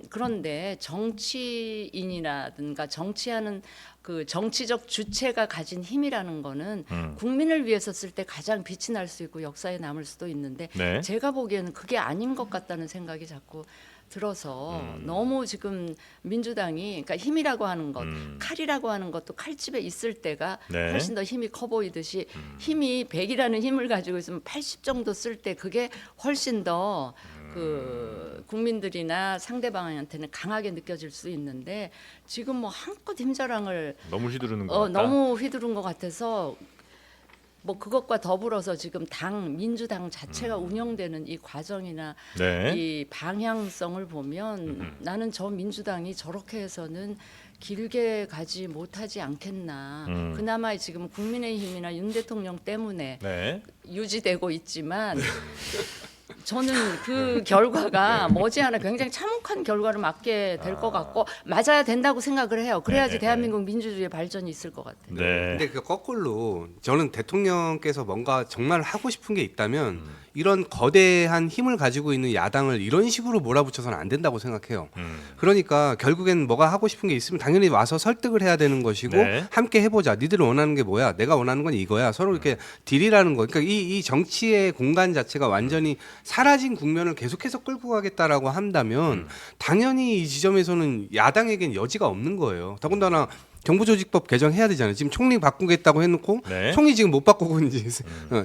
그런데 정치인이라든가 정치하는 그 정치적 주체가 가진 힘이라는 거는 국민을 위해서 쓸 때 가장 빛이 날 수 있고 역사에 남을 수도 있는데 네. 제가 보기에는 그게 아닌 것 같다는 생각이 자꾸 들어서 너무 지금 민주당이 그러니까 힘이라고 하는 것, 칼이라고 하는 것도 칼집에 있을 때가 네. 훨씬 더 힘이 커 보이듯이 힘이 100이라는 힘을 가지고 있으면 80 정도 쓸 때 그게 훨씬 더 그 국민들이나 상대방한테는 강하게 느껴질 수 있는데 지금 뭐 한껏 힘자랑을 너무 휘두르는 것 같다. 너무 휘두른 것 같아서 뭐 그것과 더불어서 지금 민주당 자체가 운영되는 이 과정이나 네. 이 방향성을 보면 나는 저 민주당이 저렇게 해서는 길게 가지 못하지 않겠나. 그나마 지금 국민의힘이나 윤 대통령 때문에 네. 유지되고 있지만 저는 그 결과가 머지않아 굉장히 참혹한 결과를 맞게 될 것 같고 맞아야 된다고 생각을 해요. 그래야지 네, 대한민국 민주주의의 발전이 있을 것 같아요. 네. 근데 그 거꾸로 저는 대통령께서 뭔가 정말 하고 싶은 게 있다면 이런 거대한 힘을 가지고 있는 야당을 이런 식으로 몰아붙여서는 안 된다고 생각해요. 그러니까 결국엔 뭐가 하고 싶은 게 있으면 당연히 와서 설득을 해야 되는 것이고 네. 함께 해보자. 니들 원하는 게 뭐야? 내가 원하는 건 이거야. 서로 이렇게 딜이라는 거. 그러니까 이 정치의 공간 자체가 완전히 사라진 국면을 계속해서 끌고 가겠다라고 한다면 당연히 이 지점에서는 야당에겐 여지가 없는 거예요. 더군다나 정부조직법 개정해야 되잖아요. 지금 총리 바꾸겠다고 해놓고 네. 총리 지금 못 바꾸고 있는지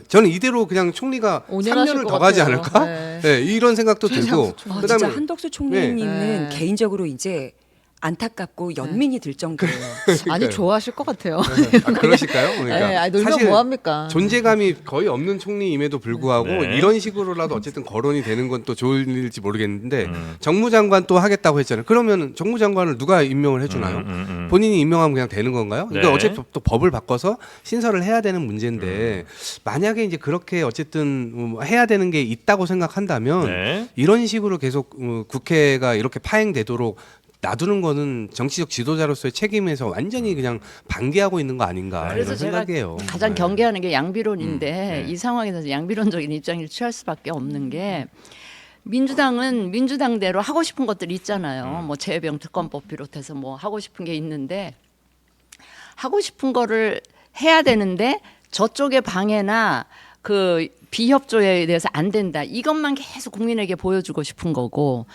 저는 이대로 그냥 총리가 5년 하실 3년을 것 더 가지 같아요. 않을까? 네. 네, 이런 생각도 들고 진짜 한덕수 총리님은 네. 개인적으로 이제 안타깝고 연민이 들 정도예요. 아니 좋아하실 것 같아요. 아, 그러실까요? 그러니까 네, 아니, 놀면 사실 뭐 합니까? 존재감이 거의 없는 총리임에도 불구하고 네. 이런 식으로라도 어쨌든 거론이 되는 건 또 좋은 일일지 모르겠는데 정무장관 또 하겠다고 했잖아요. 그러면 정무장관을 누가 임명을 해주나요? 본인이 임명하면 그냥 되는 건가요? 네. 이거 어차피 또 법을 바꿔서 신설을 해야 되는 문제인데 만약에 이제 그렇게 어쨌든 해야 되는 게 있다고 생각한다면 네. 이런 식으로 계속 국회가 이렇게 파행되도록 놔두는 거는 정치적 지도자로서의 책임에서 완전히 그냥 방기하고 있는 거 아닌가 그래서 이런 제가 생각이에요. 가장 네. 경계하는 게 양비론인데 이 상황에서 양비론적인 입장을 취할 수밖에 없는 게 민주당은 민주당대로 하고 싶은 것들이 있잖아요. 뭐 재해병 특검법 비롯해서 뭐 하고 싶은 게 있는데 하고 싶은 거를 해야 되는데 저쪽의 방해나 그 비협조에 대해서 안 된다. 이것만 계속 국민에게 보여주고 싶은 거고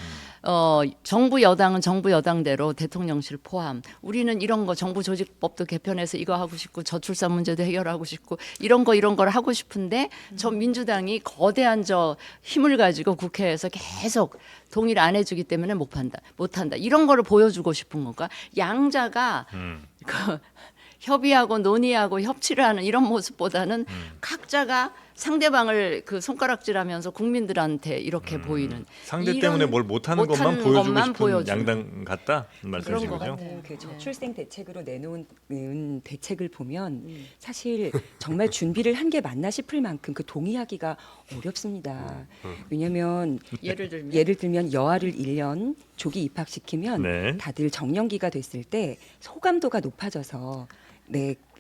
정부 여당은 정부 여당대로 대통령실 포함 우리는 이런 거 정부 조직법도 개편해서 이거 하고 싶고 저출산 문제도 해결하고 싶고 이런 거를 하고 싶은데 저 민주당이 거대한 저 힘을 가지고 국회에서 계속 동의를 안 해주기 때문에 못한다 이런 거를 보여주고 싶은 건가 양자가 그 협의하고 논의하고 협치를 하는 이런 모습보다는 각자가 상대방을 그 손가락질하면서 국민들한테 이렇게 보이는 상대 이런 때문에 뭘 못하는 것만 보여주고 것만 싶은 보여주는. 양당 같다 말씀이신 그런 것 거죠? 같아요. 그 저출생 대책으로 내놓은 대책을 보면 사실 정말 준비를 한 게 맞나 싶을 만큼 그 동의하기가 어렵습니다. 왜냐하면 예를 들면 여아를 1년 조기 입학시키면 네. 다들 정년기가 됐을 때 소감도가 높아져서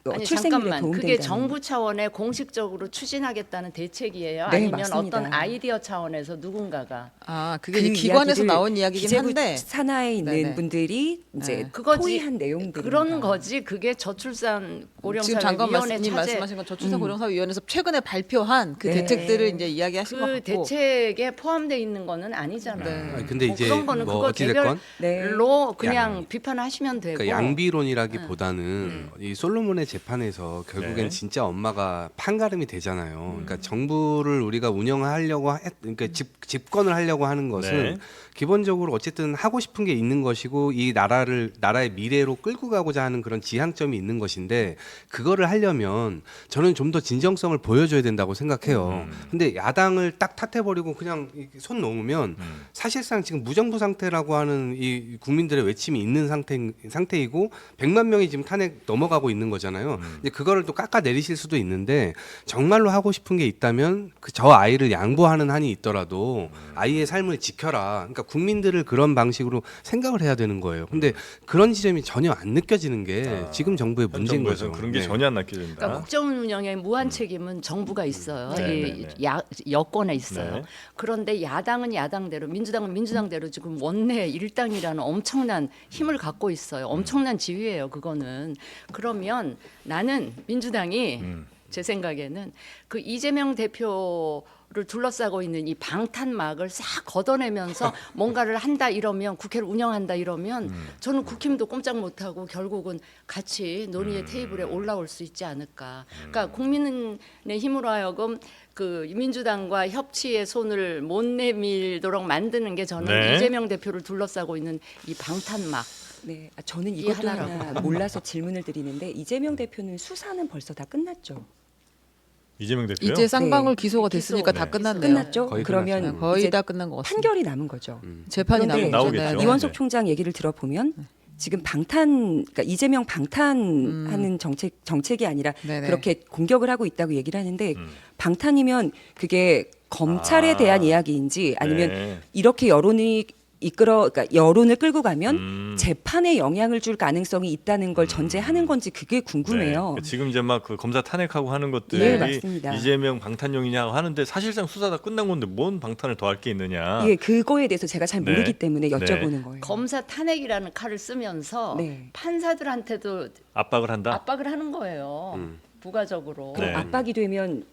아니 출생률에 잠깐만 도움된다는. 그게 정부 차원에 공식적으로 추진하겠다는 대책이에요? 네, 아니면 맞습니다. 어떤 아이디어 차원에서 누군가가 그게 이제 기관에서 이야기를 나온 이야기긴 기재부 한데 산하에 있는 네네. 분들이 이제 네. 그거지. 토의한 내용들 그런 거지. 그게 저출산 지금 고령사회 장관 위원회 말씀님 차제 말씀하신 건 저출산고령사위원회에서 최근에 발표한 그 네. 대책들을 이제 이야기하신 것 그 같고 대책에 포함되어 있는 거는 아니잖아요. 네. 아니, 근데 뭐 이제 그런 거는 뭐 그거 어찌됐건 개별로 그냥 비판하시면 되고. 그러니까 양비론이라기보다는 이 솔로몬의 재판에서 결국엔 네. 진짜 엄마가 판가름이 되잖아요. 그러니까 정부를 우리가 운영하려고 그러니까 집권을 하려고 하는 것은 네. 기본적으로 어쨌든 하고 싶은 게 있는 것이고 이 나라의 미래로 끌고 가고자 하는 그런 지향점이 있는 것인데 그거를 하려면 저는 좀 더 진정성을 보여줘야 된다고 생각해요. 근데 야당을 딱 탓해버리고 그냥 이렇게 손 놓으면 사실상 지금 무정부 상태라고 하는 이 국민들의 외침이 있는 상태이고 100만 명이 지금 탄핵 넘어가고 있는 거잖아요. 이제 그거를 또 깎아 내리실 수도 있는데 정말로 하고 싶은 게 있다면 그 저 아이를 양보하는 한이 있더라도 아이의 삶을 지켜라. 그러니까 국민들을 그런 방식으로 생각을 해야 되는 거예요. 근데 그런 지점이 전혀 안 느껴지는 게 지금 정부의 현 문제인 정부에서는 거죠. 그런 게 네. 전혀 안 느껴진다. 그러니까 국정 운영에 무한 책임은 정부가 있어요. 네, 이 네, 네. 여권에 있어요. 네. 그런데 야당은 야당대로, 민주당은 민주당대로 지금 원내 일당이라는 엄청난 힘을 갖고 있어요. 엄청난 지위예요. 그거는. 그러면 나는 민주당이 제 생각에는 그 이재명 대표를 둘러싸고 있는 이 방탄막을 싹 걷어내면서 뭔가를 한다 이러면 국회를 운영한다 이러면 저는 국힘도 꼼짝 못하고 결국은 같이 논의의 테이블에 올라올 수 있지 않을까. 그러니까 국민의힘으로 하여금 그 민주당과 협치의 손을 못 내밀도록 만드는 게 저는 네. 이재명 대표를 둘러싸고 있는 이 방탄막. 네, 저는 이 이것도 하나라고. 하나 몰라서 질문을 드리는데 이재명 대표는 수사는 벌써 다 끝났죠? 이재명 대표요? 이제 쌍방울 네. 기소가 됐으니까 네. 다 끝났네요. 끝났죠? 거의 그러면 끝났죠. 거의 이제 다 끝난 것 같습니다. 판결이 남은 거죠. 재판이 그런데 남은 거잖아요. 나오겠죠. 이원석 네. 총장 얘기를 들어보면 지금 그러니까 이재명 방탄하는 정책이 아니라 네네. 그렇게 공격을 하고 있다고 얘기를 하는데 방탄이면 그게 검찰에 대한 이야기인지 아니면 네. 이렇게 그러니까 여론을 끌고 가면 재판에 영향을 줄 가능성이 있다는 걸 전제하는 건지 그게 궁금해요. 네. 지금 이제 막 그 검사 탄핵하고 하는 것들이 네, 맞습니다. 이재명 방탄용이냐고 하는데 사실상 수사 다 끝난 건데 뭔 방탄을 더 할 게 있느냐. 예, 그거에 대해서 제가 잘 네. 모르기 때문에 여쭤보는 네. 거예요. 검사 탄핵이라는 칼을 쓰면서 네. 판사들한테도 압박을 한다. 압박을 하는 거예요. 부가적으로. 네. 압박이 되면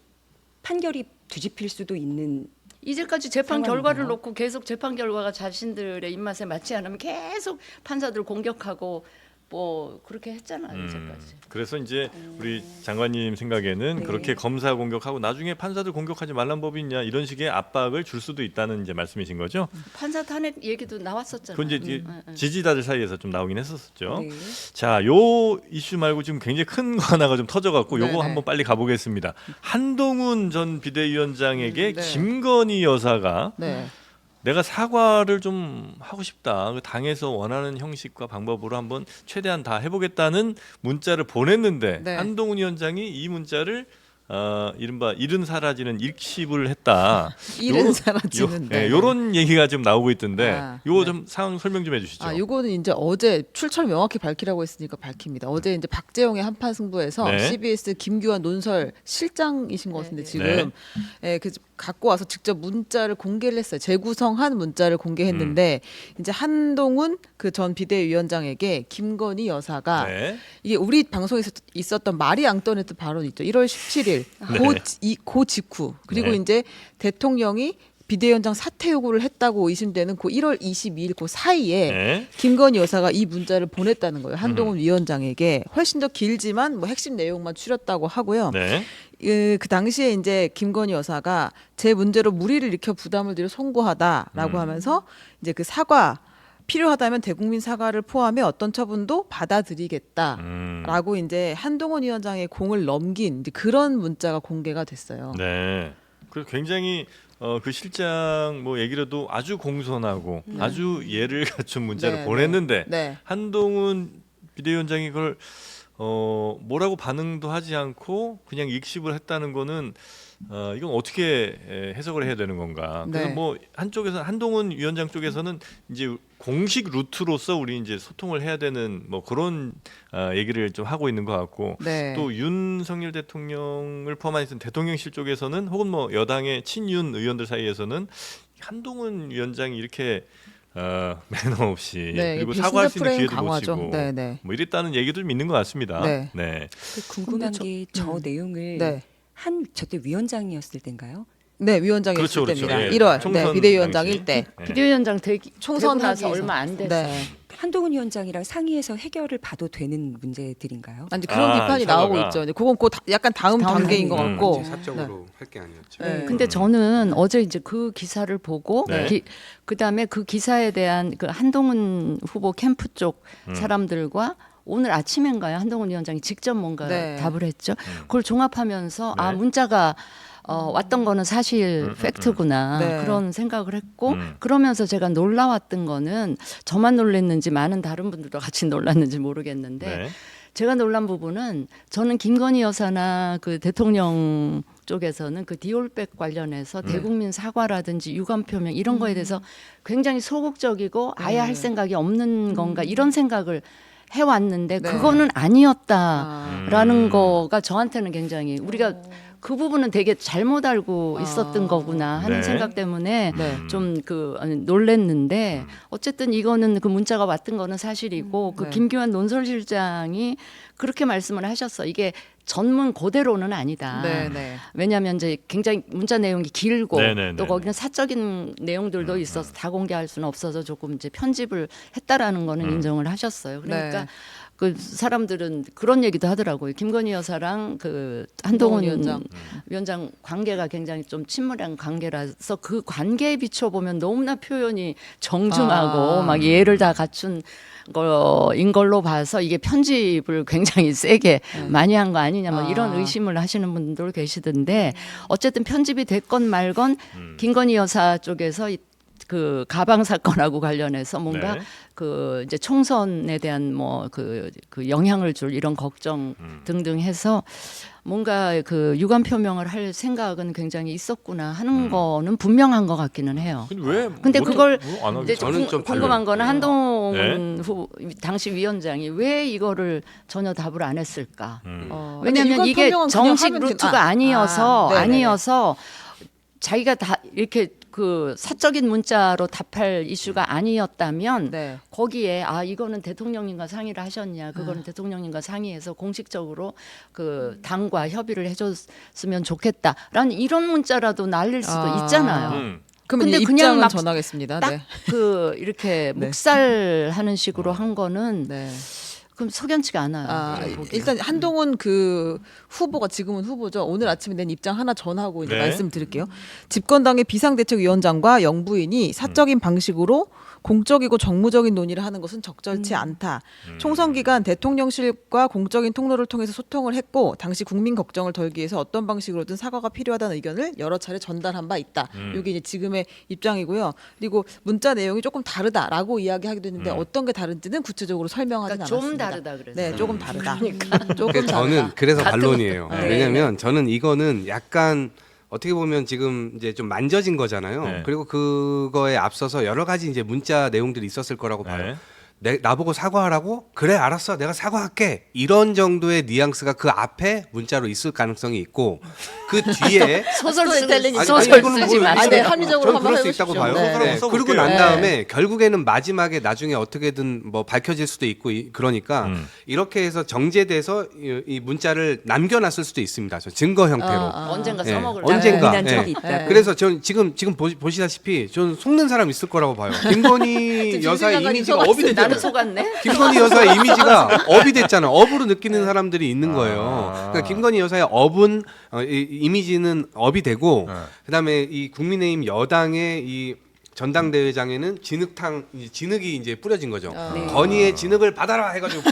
판결이 뒤집힐 수도 있는 이제까지 재판 상황인가요? 결과를 놓고 계속 재판 결과가 자신들의 입맛에 맞지 않으면 계속 판사들 공격하고 뭐 그렇게 했잖아요. 이제까지. 그래서 이제 우리 장관님 생각에는 네. 그렇게 검사 공격하고 나중에 판사들 공격하지 말란 법이 있냐 이런 식의 압박을 줄 수도 있다는 이제 말씀이신 거죠? 판사 탄핵 얘기도 나왔었잖아요. 그건 이제 지지자들 사이에서 좀 나오긴 했었죠. 네. 자, 요 이슈 말고 지금 굉장히 큰 거 하나가 좀 터져갖고 요거 네네. 한번 빨리 가보겠습니다. 한동훈 전 비대위원장에게 네. 김건희 여사가 네. 내가 사과를 좀 하고 싶다. 그 당에서 원하는 형식과 방법으로 한번 최대한 다 해보겠다는 문자를 보냈는데 네. 한동훈 위원장이 이 문자를 이른바 일은 사라지는 읽씹을 했다. 일은 요- 사라지는. 네. 요런 얘기가 좀 나오고 있던데 요거 네. 좀 상황 설명 좀 해주시죠. 요거는 이제 어제 출처를 명확히 밝히라고 했으니까 밝힙니다. 어제 이제 박재영의 한판 승부에서 네. CBS 김규환 논설 실장이신 것 같은데 네. 지금 그 갖고 와서 직접 문자를 공개를 했어요. 재구성한 문자를 공개했는데 이제 한동훈 그 전 비대위원장에게 김건희 여사가 네. 이게 우리 방송에서 있었던 마리 앙토네트 발언 있죠. 1월 17일 고 직후 그리고 네. 이제 대통령이 비대위원장 사퇴 요구를 했다고 의심되는 그 1월 22일 그 사이에 네. 김건희 여사가 이 문자를 보냈다는 거예요. 한동훈 위원장에게 훨씬 더 길지만 뭐 핵심 내용만 추렸다고 하고요. 네. 그 당시에 이제 김건희 여사가 제 문제로 무리를 일으켜 부담을 드려 송구하다라고 하면서 이제 그 사과 필요하다면 대국민 사과를 포함해 어떤 처분도 받아들이겠다라고 이제 한동훈 위원장의 공을 넘긴 이제 그런 문자가 공개가 됐어요. 네. 그리고 굉장히 그 실장 뭐 얘기라도 아주 공손하고 아주 예를 갖춘 문자를 네, 보냈는데 네. 한동훈 비대위원장이 그걸 뭐라고 반응도 하지 않고 그냥 읽씹을 했다는 거는 이건 어떻게 해석을 해야 되는 건가? 그래서 네. 뭐 한쪽에서 한동훈 위원장 쪽에서는 이제 공식 루트로서 우리 이제 소통을 해야 되는 뭐 그런 얘기를 좀 하고 있는 것 같고 네. 또 윤석열 대통령을 포함한 대통령실 쪽에서는 혹은 뭐 여당의 친윤 의원들 사이에서는 한동훈 위원장이 이렇게 매너 없이 네, 그리고 비슷한 사과할 수 있는 프레임 기회도 강화죠. 못 주고 네, 네. 뭐 이랬다는 얘기도 좀 있는 것 같습니다. 네. 네. 궁금한 게 저 내용을 네. 한 저때 위원장이었을 때인가요? 네, 위원장이었을 그렇죠, 그렇죠. 때입니다. 예. 1월. 총선 네, 비대위원장일 당시. 때. 네. 비대위원장 되고 총선 나서 하기 얼마 안 됐어요. 네. 한동훈 위원장이랑 상의해서 해결을 봐도 되는 문제들인가요? 아니 그런 비판이 사과가. 나오고 있죠. 근데 그건 약간 다음 단계인 것 단계. 같고. 사적으로 할 게 아니었죠. 네. 근데 저는 어제 이제 그 기사를 보고 네. 그다음에 그 기사에 대한 그 한동훈 후보 캠프 쪽 사람들과 오늘 아침인가요? 한동훈 위원장이 직접 뭔가 네. 답을 했죠. 그걸 종합하면서 아 네. 문자가 왔던 거는 사실 팩트구나 네. 그런 생각을 했고 그러면서 제가 놀라웠던 거는 저만 놀랐는지 많은 다른 분들도 같이 놀랐는지 모르겠는데 네. 제가 놀란 부분은 저는 김건희 여사나 그 대통령 쪽에서는 그 디올백 관련해서 대국민 사과라든지 유감 표명 이런 거에 대해서 굉장히 소극적이고 아예 할 생각이 없는 건가 이런 생각을 해왔는데 네. 그거는 아니었다라는 거가 저한테는 굉장히 우리가 그 부분은 되게 잘못 알고 있었던 거구나 하는 네. 생각 때문에 네. 좀 놀랬는데 어쨌든 이거는 그 문자가 왔던 거는 사실이고 그 네. 김규환 논설실장이 그렇게 말씀을 하셨어. 이게 전문 그대로는 아니다. 네, 네. 왜냐하면 이제 굉장히 문자 내용이 길고 네네네. 또 거기는 사적인 내용들도 있어서 다 공개할 수는 없어서 조금 이제 편집을 했다라는 거는 인정을 하셨어요. 그러니까 네. 그 사람들은 그런 얘기도 하더라고요. 김건희 여사랑 그 한동훈 위원장 관계가 굉장히 좀 친밀한 관계라서 그 관계에 비춰 보면 너무나 표현이 정중하고 막 예를 다 갖춘 거인 걸로 봐서 이게 편집을 굉장히 세게 많이 한 거 아니냐 뭐 이런 의심을 하시는 분들 계시던데 어쨌든 편집이 됐건 말건 김건희 여사 쪽에서 그 가방 사건하고 관련해서 뭔가 네. 그 이제 총선에 대한 뭐 그 영향을 줄 이런 걱정 등등 해서 뭔가 그 유감 표명을 할 생각은 굉장히 있었구나 하는 거는 분명한 것 같기는 해요. 근데 왜? 근데 그걸 안 하겠죠? 이제 저는 좀 궁금한 거는 네. 한동훈 당시 위원장이 왜 이거를 전혀 답을 안 했을까? 근데 왜냐하면 이건 이게 표명은 그냥 정식 하면 루트가 아니어서 네네네. 아니어서 자기가 다 이렇게 그 사적인 문자로 답할 이슈가 아니었다면 네. 거기에 아 이거는 대통령님과 상의를 하셨냐 그거는 대통령님과 상의해서 공식적으로 그 당과 협의를 해줬으면 좋겠다라는 이런 문자라도 날릴 수도 있잖아요. 그러면 근데 이제 그냥 입장은 막 전하겠습니다. 딱 네. 그 이렇게 네. 묵살하는 식으로 한 거는 네. 그럼 석연치가 않아요. 보기에. 일단 한동훈 그 후보가 지금은 후보죠. 오늘 아침에 낸 입장 하나 전하고 이제 네. 말씀드릴게요. 집권당의 비상대책위원장과 영부인이 사적인 방식으로 공적이고 정무적인 논의를 하는 것은 적절치 않다. 총선 기간 대통령실과 공적인 통로를 통해서 소통을 했고 당시 국민 걱정을 덜기 위해서 어떤 방식으로든 사과가 필요하다는 의견을 여러 차례 전달한 바 있다. 이게 이제 지금의 입장이고요. 그리고 문자 내용이 조금 다르다라고 이야기하기도 했는데 어떤 게 다른지는 구체적으로 설명하진 그러니까 좀 않았습니다. 다르다 그래서. 네, 조금 다르다. 그러니까. 조금 저는 다르다. 그래서 같은 반론이에요. 네. 왜냐하면 저는 이거는 약간 어떻게 보면 지금 이제 좀 만져진 거잖아요. 네. 그리고 그거에 앞서서 여러 가지 이제 문자 내용들이 있었을 거라고 봐요. 나보고 사과하라고? 그래 알았어 내가 사과할게 이런 정도의 뉘앙스가 그 앞에 문자로 있을 가능성이 있고 그 뒤에 소설 스토리텔링이 소설 이거는 쓰지 뭐 마세요. 아, 네, 합리적으로 저는 한번 그럴 수 있다고 해보십시오. 봐요. 네. 네. 써볼게요. 그러고 난 네. 다음에 결국에는 마지막에 나중에 어떻게든 뭐 밝혀질 수도 있고 그러니까 이렇게 해서 정제돼서 이 문자를 남겨놨을 수도 있습니다. 저 증거 형태로. 언젠가 네. 써먹을 언젠가. 비난 적이 네. 있다. 그래서 전 지금 보시다시피 저는 속는 사람 있을 거라고 봐요. 김건희 여사의 중진장관이 이미지가 속았어요. 업이 됐잖아요. 나는 속았네. 김건희 여사의 이미지가 업이 됐잖아. 업으로 느끼는 사람들이 있는 거예요. 그러니까 김건희 여사의 업은 이미지는 업이 되고 그다음에 이 국민의힘 여당의 이 전당대회장에는 진흙이 이제 뿌려진 거죠. 네. 건희의 진흙을 받아라 해가지고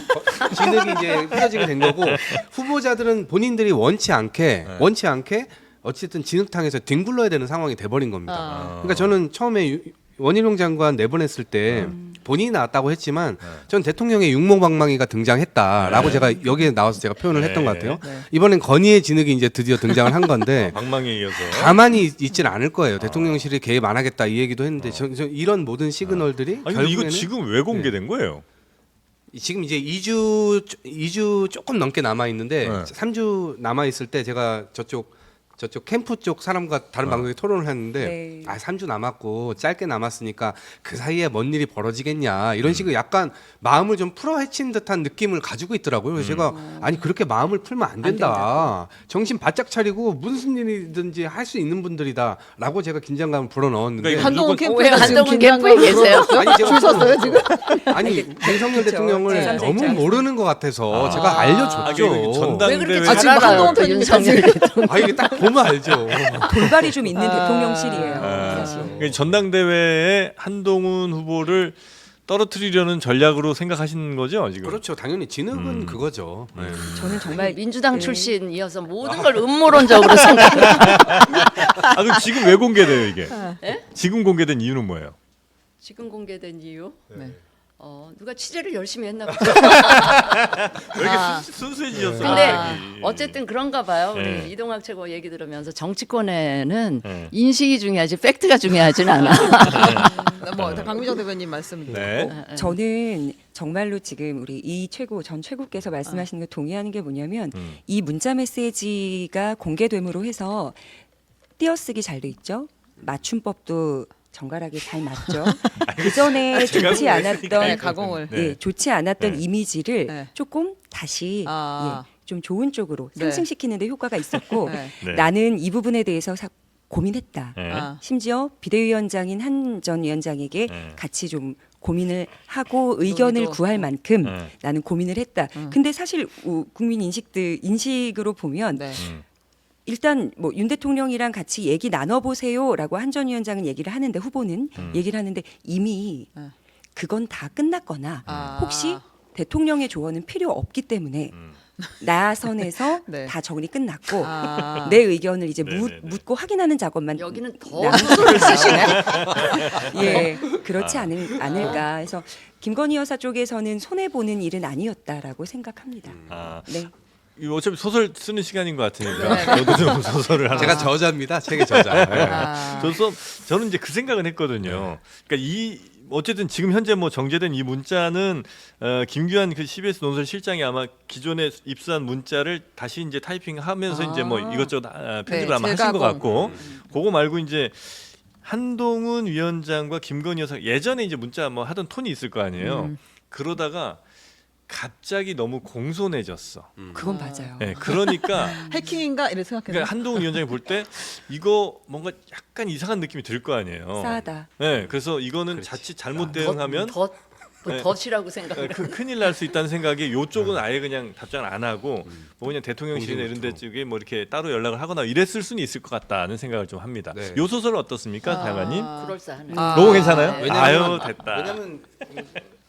진흙이 이제 뿌려지게 된 거고 후보자들은 본인들이 원치 않게 어쨌든 진흙탕에서 뒹굴러야 되는 상황이 돼버린 겁니다. 그러니까 저는 처음에 원희룡 장관 내보냈을 때 본인이 나왔다고 했지만 전 대통령의 육모방망이가 등장했다라고 제가 여기에 나와서 제가 표현을 했던 것 같아요. 네. 이번엔 건의의 진흙이 이제 드디어 등장을 한 건데 방망이에 이어서. 가만히 있지는 않을 거예요. 대통령실이 개입 안 하겠다 이 얘기도 했는데 저 이런 모든 시그널들이 아니 근데 이거 결국에는 지금 왜 공개된 거예요? 지금 이제 2주 조금 넘게 남아 있는데 네. 3주 남아 있을 때 제가 저쪽 캠프 쪽 사람과 다른 방송에 토론을 했는데 네. 3주 남았고 짧게 남았으니까 그 사이에 뭔 일이 벌어지겠냐 이런 식으로 약간 마음을 좀 풀어헤친 듯한 느낌을 가지고 있더라고요. 그래서 제가 아니 그렇게 마음을 풀면 안 된다. 정신 바짝 차리고 무슨 일이든지 할 수 있는 분들이다라고 제가 긴장감을 불어넣었는데 그러니까 한동훈 무조건- 캠프에 왜 지금 한동훈 캠프에 계세요? 아니 제가 줄 섰어요 지금? 아니 윤석열 그렇죠. 대통령을 제3자 너무 입장에서. 모르는 것 같아서 제가 아, 알려줬죠. 그 전당대회 왜 그렇게 아, 잘 지금 알아요? 한동훈 또 편입니까, 윤석열 대통령. 아 이게 딱 보면 알죠. 돌발이 좀 있는 아. 대통령실이에요. 아, 사실. 그러니까 전당대회에 한동훈 후보를 떨어뜨리려는 전략으로 생각하시는 거죠 지금? 그렇죠. 당연히 진흙은 그거죠. 네. 저는 정말 민주당 네. 출신이어서 모든 걸 음모론적으로 생각해요. 아 그럼 지금 왜 공개돼요 이게? 예? 지금 공개된 이유는 뭐예요? 지금 공개된 이유? 네. 누가 취재를 열심히 했나 보죠. 왜 이렇게 아. 순수해지셨어요? 근데 갑자기? 어쨌든 그런가 봐요. 우리 네. 이동학 최고 얘기 들으면서 정치권에는 네. 인식이 중요하지 팩트가 중요하진 않아. 뭐 박미정 대변인 말씀 듣고 네. 저는 정말로 지금 우리 전 최고께서 말씀하시는 거 동의하는 게 뭐냐면 이 문자 메시지가 공개됨으로 해서 띄어쓰기 잘 돼 있죠. 맞춤법도 정갈하게 잘 맞죠. 그 전에 제가 좋지 않았던 네, 가공을 네. 예, 좋지 않았던 네. 이미지를 네. 조금 다시 아. 좀 좋은 쪽으로 네. 상승시키는 데 효과가 있었고 네. 네. 나는 이 부분에 대해서 고민했다. 네. 아. 심지어 비대위원장인 한 전 위원장에게 네. 같이 좀 고민을 하고 의견을 논의도. 구할 만큼 네. 나는 고민을 했다. 근데 사실 국민 인식으로 보면 네. 일단 뭐 윤 대통령이랑 같이 얘기 나눠보세요라고 한 전 위원장은 얘기를 하는데 후보는 얘기를 하는데 이미 네. 그건 다 끝났거나 아. 혹시 대통령의 조언은 필요 없기 때문에 나 선에서 네. 다 정리 끝났고 아. 내 의견을 이제 네네네. 묻고 확인하는 작업만 여기는 더 남- 수를 쓰시네. 예 그렇지 않을까 해서 김건희 여사 쪽에서는 손해 보는 일은 아니었다라고 생각합니다. 아, 네. 이거 어차피 소설 쓰는 시간인 것 같으니까 저도 좀 소설을 하나. 제가 저자입니다. 책의 저자. 네. 아. 저는 이제 그 생각은 했거든요. 그러니까 어쨌든 지금 현재 뭐 정제된 이 문자는 김규환 그 CBS 논설 실장이 아마 기존에 입수한 문자를 다시 이제 타이핑하면서 이제 뭐 이것저것 편집을 네, 아마 하신 것 재가공. 같고 그거 말고 이제 한동훈 위원장과 김건희 여사 예전에 이제 문자 뭐 하던 톤이 있을 거 아니에요. 그러다가 갑자기 너무 공손해졌어. 그건 맞아요. 네, 그러니까 해킹인가 이렇게 생각했는데 그러니까 한동훈 위원장이 볼 때 이거 뭔가 약간 이상한 느낌이 들 거 아니에요. 싸하다. 네, 그래서 이거는 자칫 잘못 대응하면 덫이라고 생각을. 큰일 날 수 있다는 생각에 요쪽은 아예 그냥 답장을 안 하고 뭐 그냥 대통령실이나 이런 데 쪽에 뭐 이렇게 따로 연락을 하거나 이랬을 수는 있을 것 같다는 생각을 좀 합니다. 네. 요 소설 어떻습니까, 장관님? 그럴싸하네. 너무 괜찮아요? 네. 아유 됐다. 왜냐면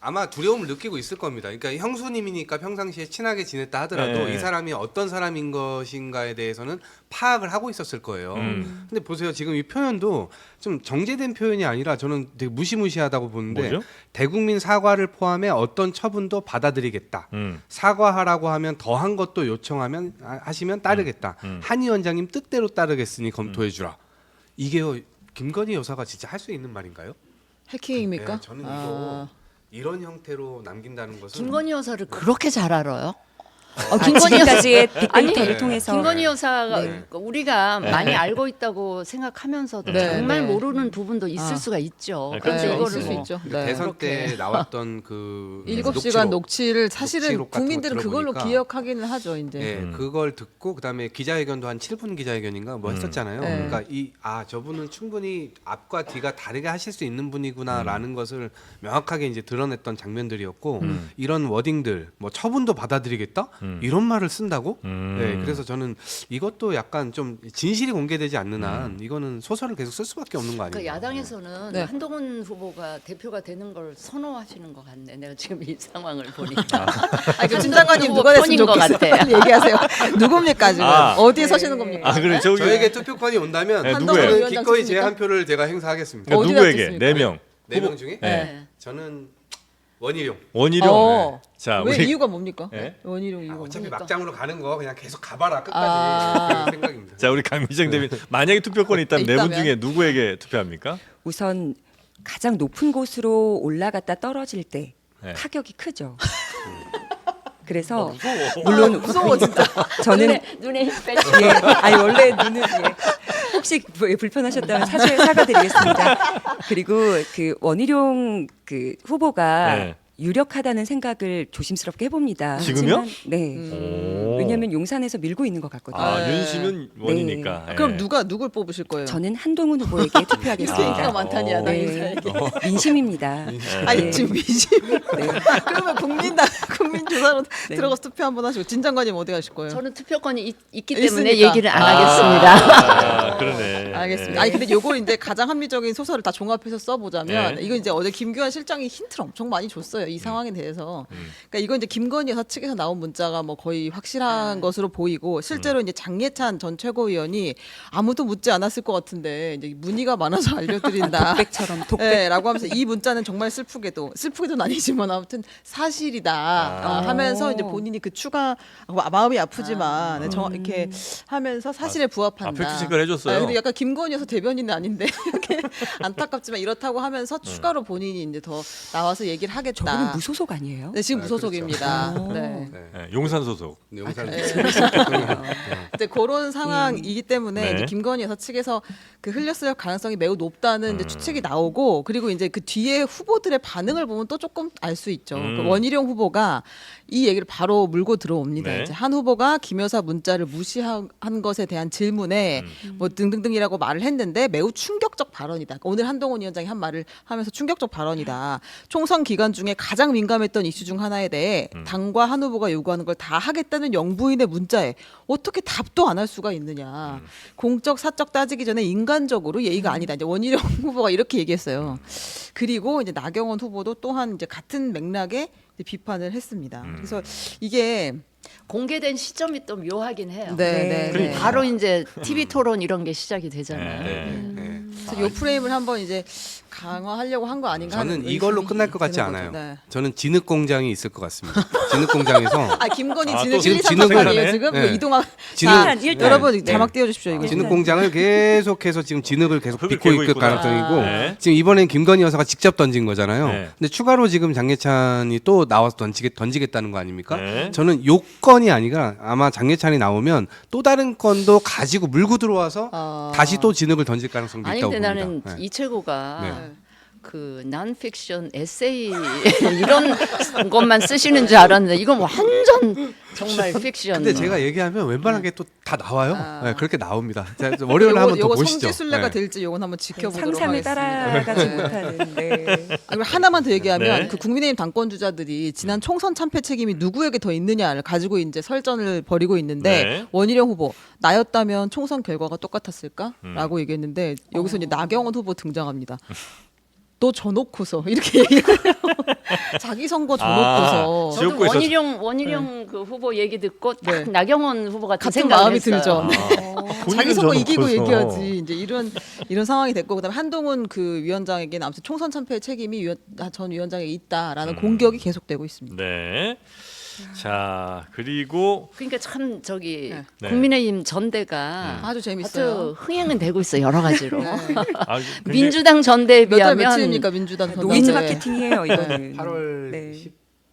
아마 두려움을 느끼고 있을 겁니다. 그러니까 형수님이니까 평상시에 친하게 지냈다 하더라도 네. 이 사람이 어떤 사람인 것인가에 대해서는 파악을 하고 있었을 거예요. 근데 보세요. 지금 이 표현도 좀 정제된 표현이 아니라 저는 되게 무시무시하다고 보는데 뭐죠? 대국민 사과를 포함해 어떤 처분도 받아들이겠다. 사과하라고 하면 더한 것도 요청하면 하시면 따르겠다. 한 위원장님 뜻대로 따르겠으니 검토해 주라. 이게요. 김건희 여사가 진짜 할 수 있는 말인가요? 해킹입니까? 네, 저는 이거 이런 형태로 남긴다는 것은 김건희 여사를 그렇게 잘 알아요? 지금까지의 아니, 빅데이터를 통해서 김건희 여사가 네. 우리가 많이 알고 있다고 생각하면서도 네, 정말 네. 모르는 부분도 있을 수가 있죠. 네, 그런데 그렇죠. 이거를 있을 수 뭐 있죠. 그 네. 대선 때 그렇게. 나왔던 그 7시간 녹취를 사실은 녹취록 같은 거 국민들은 그걸로 들어보니까 기억하기는 하죠, 이제. 예, 그걸 듣고 그다음에 기자회견도 한 7분 기자회견인가 뭐 했었잖아요. 네. 그러니까 저분은 충분히 앞과 뒤가 다르게 하실 수 있는 분이구나라는 것을 명확하게 이제 드러냈던 장면들이었고 이런 워딩들 뭐 처분도 받아들이겠다 이런 말을 쓴다고? 네, 그래서 저는 이것도 약간 좀 진실이 공개되지 않는 한 이거는 소설을 계속 쓸 수밖에 없는 거 아닌가? 그러니까 야당에서는 네. 한동훈 후보가 대표가 되는 걸 선호하시는 것 같네. 내가 지금 이 상황을 보니까. 진 장관님 누가 됐으면 편인 것 좋겠어요? 같아. 빨리 얘기하세요. 누굽니까 지금? 아. 어디에 서시는 겁니까? 아 그래 저기 저에게 투표권이 온다면 네, 한동훈 누구예요? 저는 기꺼이 제 위원장 한 표를 제가 행사하겠습니다. 그러니까 어디다 누구에게 찍습니까? 4명. 4명 중에 네. 저는 원희룡. 원희룡. 어. 자, 왜 우리 이유가 뭡니까? 네? 원희룡 이유가 어차피 뭡니까? 막장으로 가는 거 그냥 계속 가봐라 끝까지 아. 그런 생각입니다. 자, 우리 강미정 대변인 만약에 투표권이 있다면 네 분 있다면? 중에 누구에게 투표합니까? 우선 가장 높은 곳으로 올라갔다 떨어질 때 네. 타격이 크죠. 그래서 무서워. 물론 무서워 진짜. 저는 눈에 힘 빼. 예, 아니 원래 눈은 예. 혹시 불편하셨다면 사과드리겠습니다. 그리고 그 원희룡 그 후보가 네. 유력하다는 생각을 조심스럽게 해봅니다. 지금요? 하지만, 네. 오. 왜냐하면 용산에서 밀고 있는 것 같거든요. 아, 네. 윤심은 원이니까. 예. 그럼 누굴 뽑으실 거예요? 저는 한동훈 후보에게 이렇게 투표하겠습니다. 얘기가 많다니야 나 네. 인사에게. 민심입니다. 아니 네. 지금 민심. 그러면 국민 조사로 들어가서 투표 한번 하시고 진 장관님 어디 가실 거예요? 저는 투표권이 있기 때문에 있으니까. 얘기를 안 하겠습니다. 아, 그러네. 알겠습니다. 예. 아니 근데 요거 이제 가장 합리적인 소설을 다 종합해서 써보자면 네. 이거 이제 어제 김규환 실장이 힌트를 엄청 많이 줬어요 이 상황에 대해서. 그러니까 이거 이제 김건희 여사 측에서 나온 문자가 뭐 거의 확실한 것으로 보이고 실제로 이제 장예찬 전 최고위원이 아무도 묻지 않았을 것 같은데 이제 문의가 많아서 알려드린다. 독백처럼 독백. 네, 라고 하면서 이 문자는 정말 슬프게도는 아니지만 아무튼 사실이다 하면서 이제 본인이 그 추가 마음이 아프지만 이렇게 하면서 사실에 부합한다. 팩트 체크를 해줬어요. 근데 약간 김건희 여사 대변인은 아닌데 이렇게 안타깝지만 이렇다고 하면서 추가로 본인이 이제 더 나와서 얘기를 하겠다. 저분은 무소속 아니에요? 네, 지금 아, 무소속입니다. 그렇죠. 네. 예, 용산 소속. 네, 용산. 이제 그런 상황이기 때문에 네. 이제 김건희 여사 측에서 그 흘렸을 가능성이 매우 높다는 이제 추측이 나오고 그리고 이제 그 뒤에 후보들의 반응을 보면 또 조금 알 수 있죠. 그 원희룡 후보가 이 얘기를 바로 물고 들어옵니다. 네. 이제 한 후보가 김 여사 문자를 무시한 것에 대한 질문에 뭐 등등등이라고 말을 했는데 매우 충격적 발언이다. 그러니까 오늘 한동훈 위원장이 한 말을 하면서 충격적 발언이다. 총선 기간 중에 가장 민감했던 이슈 중 하나에 대해 당과 한 후보가 요구하는 걸 다 하겠다는 영부인의 문자에 어떻게 답도 안 할 수가 있느냐. 공적 사적 따지기 전에 인간적으로 예의가 아니다. 이제 원희룡 후보가 이렇게 얘기했어요. 그리고 이제 나경원 후보도 또한 이제 같은 맥락에 이제 비판을 했습니다. 그래서 이게 공개된 시점이 또 묘하긴 해요. 네. 그러니까. 바로 이제 TV 토론 이런 게 시작이 되잖아요. 네. 그래서 요 프레임을 한번 이제 강화하려고 한 거 아닌가 하는 저는 이걸로 의심이 끝날 것 같지 드는 않아요. 거죠. 네. 저는 진흙 공장이 있을 것 같습니다. 진흙 공장에서 아 김건희 아, 진흙 또 1, 2, 3 진흙을 아니에요 하네? 지금? 네. 뭐 이동학 진흙- 일단 여러분 네. 자막 띄워주십시오 이거. 진흙 공장을 계속해서 지금 진흙을 계속 흙을 빚고 깨고 있을 있구나. 가능성이고 네. 지금 이번엔 김건희 여사가 직접 던진 거잖아요. 네. 근데 추가로 지금 장예찬이 또 나와서 던지겠다는 거 아닙니까? 네. 저는 요건이 아니라 아마 장예찬이 나오면 또 다른 건도 가지고 물고 들어와서 다시 또 진흙을 던질 가능성도 아니 있다고 근데 봅니다. 나는 네. 이채구가 네. 그 난픽션 에세이 이런 것만 쓰시는 줄 알았는데 이건 완전 정말 픽션. 근데 제가 얘기하면 웬만한 게 또 다 나와요. 네, 그렇게 나옵니다. 자, 월요일에 한번 더 요거 보시죠. 성지순례가 네. 될지 요건 한번 지켜보도록 상상을 하겠습니다. 따라가지 네. 못하는. 네. 그리고 하나만 더 얘기하면 네. 그 국민의힘 당권 주자들이 지난 총선 참패 책임이 누구에게 더 있느냐를 가지고 이제 설전을 벌이고 있는데 네. 원희룡 후보 나였다면 총선 결과가 똑같았을까?라고 얘기했는데 여기서 이제 나경원 후보 등장합니다. 너 져놓고서 이렇게 얘기해요. 자기 선거 져놓고서. 지역- 저도 지역구에서- 원희룡 그 후보 얘기 듣고 딱 네. 나경원 후보가 그 같은 생각을 마음이 했어요. 들죠. 본인은 자기 선거 이기고 져놓고서. 얘기하지. 이제 이런 상황이 됐고 그다음에 한동훈 그 위원장에게는 아무튼 총선 참패 책임이 전 위원장에게 있다라는 공격이 계속되고 있습니다. 네. 자, 그리고 그러니까 참 저기 네. 국민의힘 전대가 아주 재밌어요. 아주 흥행은 되고 있어 여러 가지로. 네. 아, 굉장히- 민주당 전대에 몇 달 비하면 며칠입니까 민주당 전당대. 노이즈 마케팅이에요 이거는. 8월 네. 10.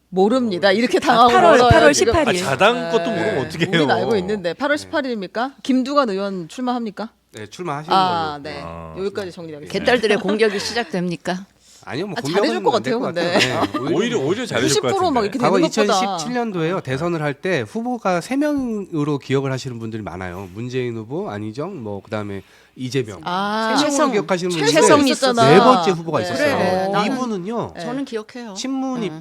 모릅니다. 이렇게 당하고 8월 멀어요, 지금. 18일. 아, 자당 것도 모르면 어떻게 해요? 우리는 알고 있는데 8월 18일입니까? 김두관 의원 출마합니까? 네, 출마하시는 아, 걸로. 네. 아, 여기까지 정리하겠습니다. 개딸들의 공격이 시작됩니까? 아니요, 뭐 아, 공격은 잘해줄 것 안될 같아요, 근데. 오히려 잘해줄 것 90% 같은데. 막 이렇게 과거 되는 것보다 2017년도에요. 대선을 할 때 후보가 3명으로 기억을 하시는 분들이 많아요. 문재인 후보, 안희정, 뭐 그다음에 이재명. 아, 세 명으로 최성- 기억하시는 분들 최성이 있었잖아. 네 번째 후보가 네. 있었어요. 그래, 나는- 이분은요. 네. 저는 기억해요.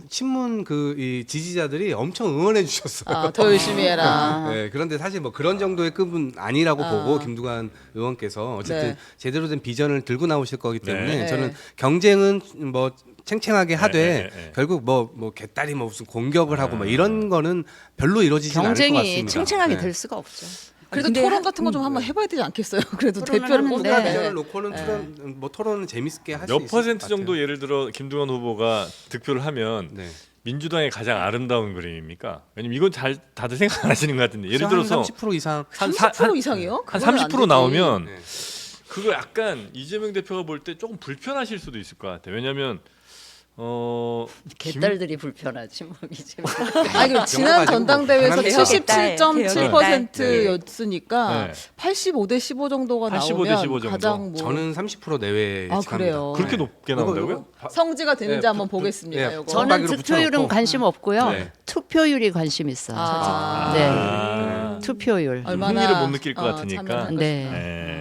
친문 그 이 지지자들이 엄청 응원해 주셨어요. 아, 더 열심히 해라. 네, 그런데 사실 뭐 그런 정도의 급은 아니라고 아. 보고 김두관 의원께서 어쨌든 네. 제대로 된 비전을 들고 나오실 거기 때문에 네. 저는 경쟁은 뭐 챙챙하게 하되 네. 결국 뭐 개딸이 뭐 무슨 공격을 하고 뭐 이런 거는 별로 이루어지지 않을 것 경쟁이 같습니다. 챙챙하게 네. 될 수가 없죠. 그래도 근데 토론 같은 거 좀 한번 해봐야 되지 않겠어요? 그래도 토론을 대표를 하는데. 뽑아야 의견을 돼. 놓고는 뭐 토론은 재밌게 할 수 몇 있을 퍼센트 것 같아요. 정도 예를 들어 김두관 후보가 득표를 하면 네. 민주당의 가장 아름다운 그림입니까? 왜냐면 이건 잘 다들 생각 안 하시는 것 같은데 예를 들어서 30% 이상 한 30% 이상이요? 한 그거는 안 30% 되지. 나오면 네. 그거 약간 이재명 대표가 볼 때 조금 불편하실 수도 있을 것 같아요. 왜냐하면 개딸들이 불편하지 뭐 이제. 아니 그 지난 가지고 전당대회에서 뭐 개혁의 77.7%였으니까 네. 85대 15 정도가 85대 나오면 15 정도. 가장 뭐 저는 30% 내외 아, 예측합니다. 그래요? 그렇게 높게 나온다고요? 성지가 되는지 네, 한번 보겠습니다. 네, 요거. 저는 깜빡이로 득표율은 붙여놓고. 관심 없고요. 네. 투표율이 관심 있어요. 네. 투표율. 얼마나 흥미를 못 느낄 것 같으니까. 참여할 네. 것인가. 네.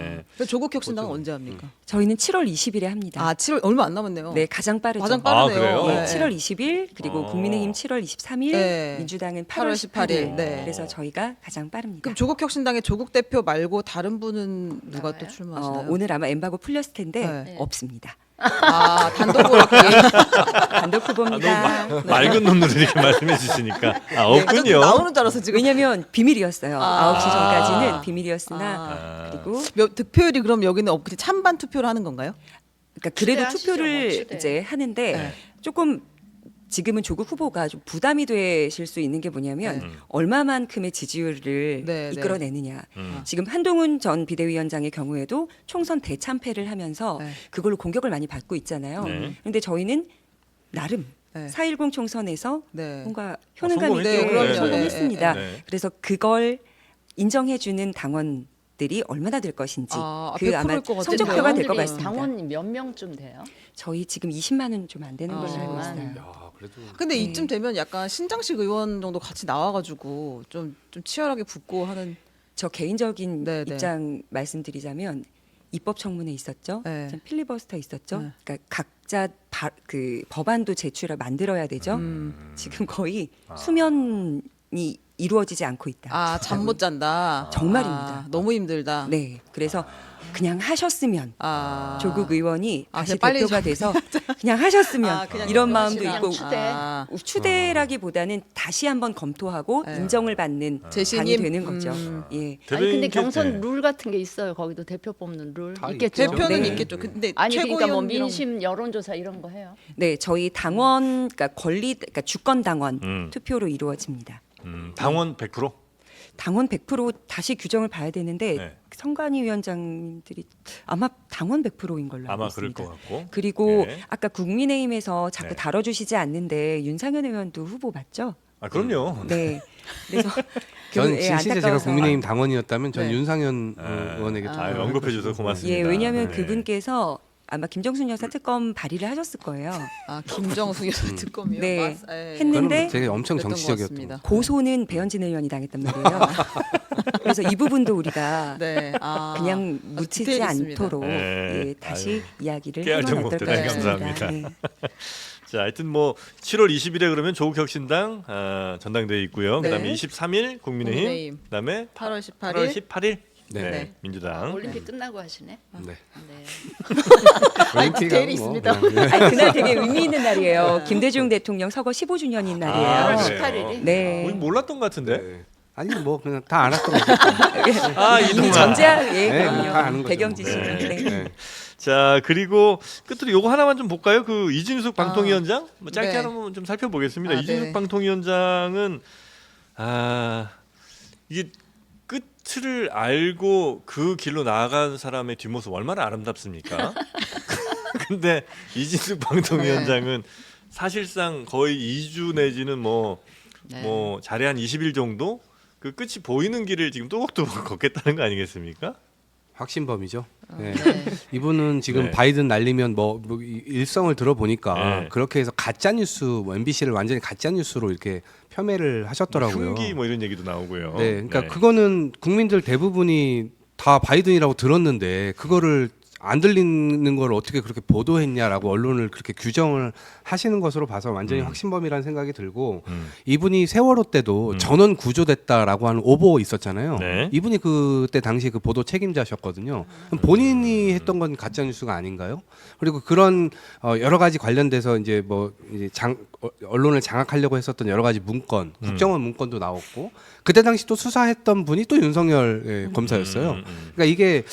조국 혁신당은 언제 합니까? 저희는 7월 20일에 합니다. 아 7월 얼마 안 남았네요. 네, 가장 빠르죠. 가장 빠르네요. 그래요? 네, 네. 7월 20일 그리고 어. 국민의힘 7월 23일, 네. 민주당은 8월 8월 18일. 18일. 네. 그래서 저희가 가장 빠릅니다. 그럼 조국 혁신당의 조국 대표 말고 다른 분은 누가 또 출마하시나요? 오늘 아마 엠바고 풀렸을 텐데 네. 없습니다. 아 단독으로 이렇게 단독 후보입니다. 맑은 눈으로 이렇게 말씀해 주시니까 없군요. 나오는 줄 알아서 지금. 왜냐하면 비밀이었어요. 아. 9시 전까지는 비밀이었으나 아. 그리고 득표율이 그럼 여기는 없이 찬반 투표를 하는 건가요? 그러니까 그래도 추대하시죠, 투표를 뭐, 추대. 이제 하는데 네. 조금 지금은 조국 후보가 좀 부담이 되실 수 있는 게 뭐냐면 얼마만큼의 지지율을 네, 이끌어내느냐. 음. 지금 한동훈 전 비대위원장의 경우에도 총선 대참패를 하면서 네. 그걸로 공격을 많이 받고 있잖아요. 네. 그런데 저희는 나름 네. 4.10 총선에서 네. 뭔가 효능감 성공했죠. 있게 네, 그럼요. 성공했습니다. 네, 네. 그래서 그걸 인정해주는 당원들이 얼마나 될 것인지 아, 그 100% 아마 일것 같은데요. 성적표가 될 것 당원들이 같습니다. 당원 몇 명쯤 돼요? 저희 지금 20만은 좀 안 되는 걸로 아. 알고 있어요. 야, 그래도 근데 네. 이쯤 되면 약간 신장식 의원 정도 같이 나와가지고 좀 치열하게 붙고 하는. 저 개인적인 네, 네. 입장 말씀드리자면 입법 청문회 있었죠. 네. 참 필리버스터 있었죠. 네. 그러니까 각자 그 법안도 제출을 만들어야 되죠. 지금 거의 수면이 이루어지지 않고 있다. 아 잠 못 잔다. 정말입니다. 아, 너무 힘들다. 네, 그래서 그냥 하셨으면 아 조국 의원이 아, 다시 그냥 빨리 대표가 돼서 그냥 하셨으면 아, 그냥 이런 그냥 마음도 그냥 있고 추대. 아, 추대라기보다는 다시 한번 검토하고 네. 인정을 받는 당이 재신임? 되는 거죠. 예. 아니 근데 대변인께- 경선 네. 룰 같은 게 있어요. 거기도 대표 뽑는 룰 다 있겠죠. 있죠. 대표는 네. 있겠죠. 근데 아니 그러니까 뭐 최고위원 민심 여론조사 이런 거 해요. 네, 저희 당원 그러니까 그러니까 주권 당원 음. 투표로 이루어집니다. 당원 100%? 당원 100% 다시 규정을 봐야 되는데 네. 선관위 위원장님들이 아마 당원 100%인 걸로 알고 아마 그럴 있습니다. 것 같고. 그리고 네. 아까 국민의힘에서 자꾸 네. 다뤄주시지 않는데 윤상현 의원도 후보 맞죠? 아 그럼요. 네. 그래서 전 예, 진짜 제가 안타까워서. 국민의힘 당원이었다면 전 네. 윤상현 아, 의원에게 언급해 주셔서 고맙습니다. 예, 왜냐하면 네. 그분께서 아마 김정순 여사 특검 발의를 하셨을 거예요. 아 김정수 여사 특검이요. 네. 예. 했는데 되게 엄청 그랬던 것 정치적이었던 같습니다. 고소는 배현진 의원이 당했단 말이에요. 그래서 이 부분도 우리가 네. 아, 그냥 묻히지 디테일이 있습니다. 않도록 네. 예, 다시 아유, 이야기를 깨알 하면 정보 어떨까 대단히 싶습니다. 감사합니다. 네. 자, 하여튼 뭐 7월 20일에 그러면 조국혁신당 전당대회 있고요. 네. 그다음에 23일 국민의힘, 국민의힘. 그다음에 8월 18일. 8월 18일 네. 민주당. 올림픽 끝나고 하시네. 네. 네. 디테일이 있습니다. 그냥, 아니, 그날 되게 의미 있는 날이에요. 김대중 대통령 서거 15주년인 날이에요. 아, 8월 그래요? 18일이. 네. 우리 몰랐던 것 같은데. 네. 아니 뭐 그냥 다 알았던 거죠. 아, 이미 이동아. 전제하에 네, 그럼요. 다 아는 거죠. 배경 네. 지시는. 네. 네. 자, 그리고 끝으로 요거 하나만 좀 볼까요? 그 이진숙 방통위원장 뭐 짧게 네. 하나만 좀 살펴보겠습니다. 아, 이진숙 네. 방통위원장은 이게 끝을 알고 그 길로 나아간 사람의 뒷모습 얼마나 아름답습니까? 근데 이진숙 방통위원장은 사실상 거의 2주 내지는 뭐 잘해 한 20일 정도 그 끝이 보이는 길을 지금 또박또박 걷겠다는 거 아니겠습니까? 확신범이죠. 네. 네. 이분은 지금 네. 바이든 날리면 뭐 일성을 들어보니까 네. 그렇게 해서 가짜 뉴스, MBC를 완전히 가짜 뉴스로 이렇게 폄훼를 하셨더라고요. 흉기 뭐 이런 얘기도 나오고요. 네, 그러니까 그거는 국민들 대부분이 다 바이든이라고 들었는데 그거를 안 들리는 걸 어떻게 그렇게 보도했냐라고 언론을 그렇게 규정을 하시는 것으로 봐서 완전히 확신범이라는 생각이 들고 이분이 세월호 때도 전원 구조됐다라고 하는 오보 있었잖아요. 네. 이분이 그때 당시 그 보도 책임자셨거든요. 그럼 본인이 했던 건 가짜 뉴스가 아닌가요? 그리고 그런 여러 가지 관련돼서 이제 뭐 이제 언론을 장악하려고 했었던 여러 가지 문건, 국정원 문건도 나왔고 그때 당시 또 수사했던 분이 또 윤석열 검사였어요. 그러니까 이게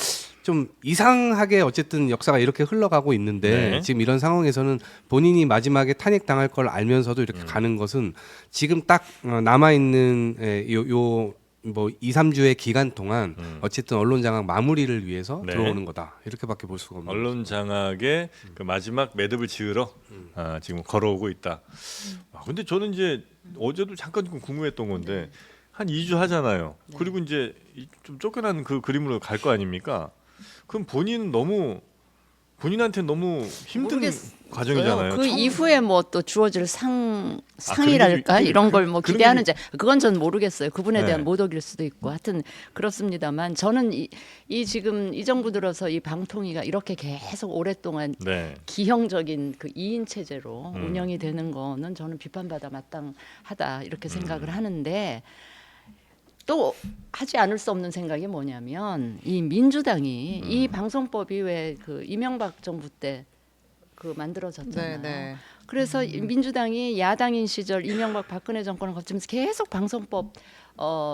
좀 이상하게 어쨌든 역사가 이렇게 흘러가고 있는데 네. 지금 이런 상황에서는 본인이 마지막에 탄핵당할 걸 알면서도 이렇게 가는 것은 지금 딱 남아 있는 뭐 2, 3주의 기간 동안 어쨌든 언론 장악 마무리를 위해서 네. 들어오는 거다. 이렇게밖에 볼 수가 없는 거죠. 언론 장악의 그 마지막 매듭을 지으러 지금 걸어오고 있다. 근데 저는 이제 어제도 잠깐 궁금했던 건데 한 2주 하잖아요. 그리고 이제 좀 쫓겨난 그 그림으로 갈 거 아닙니까? 그럼 본인한테 너무 힘든 과정이잖아요. 그 처음- 이후에 뭐 또 주어질 상이랄까 그런 게 이런 걸 뭐 그런 게 기대하는지 그건 전 모르겠어요. 그분에 네. 대한 모독일 수도 있고 하여튼 그렇습니다만 저는 이 지금 이 정부 들어서 이 방통위가 이렇게 계속 오랫동안 네. 기형적인 그 2인 체제로 운영이 되는 거는 저는 비판받아 마땅하다 이렇게 생각을 하는데 또 하지 않을 수 없는 생각이 뭐냐면 이 민주당이 이 방송법이 왜 그 이명박 정부 때 그 만들어졌잖아요. 네. 그래서 이 민주당이 야당인 시절 이명박 박근혜 정권을 거치면서 계속 방송법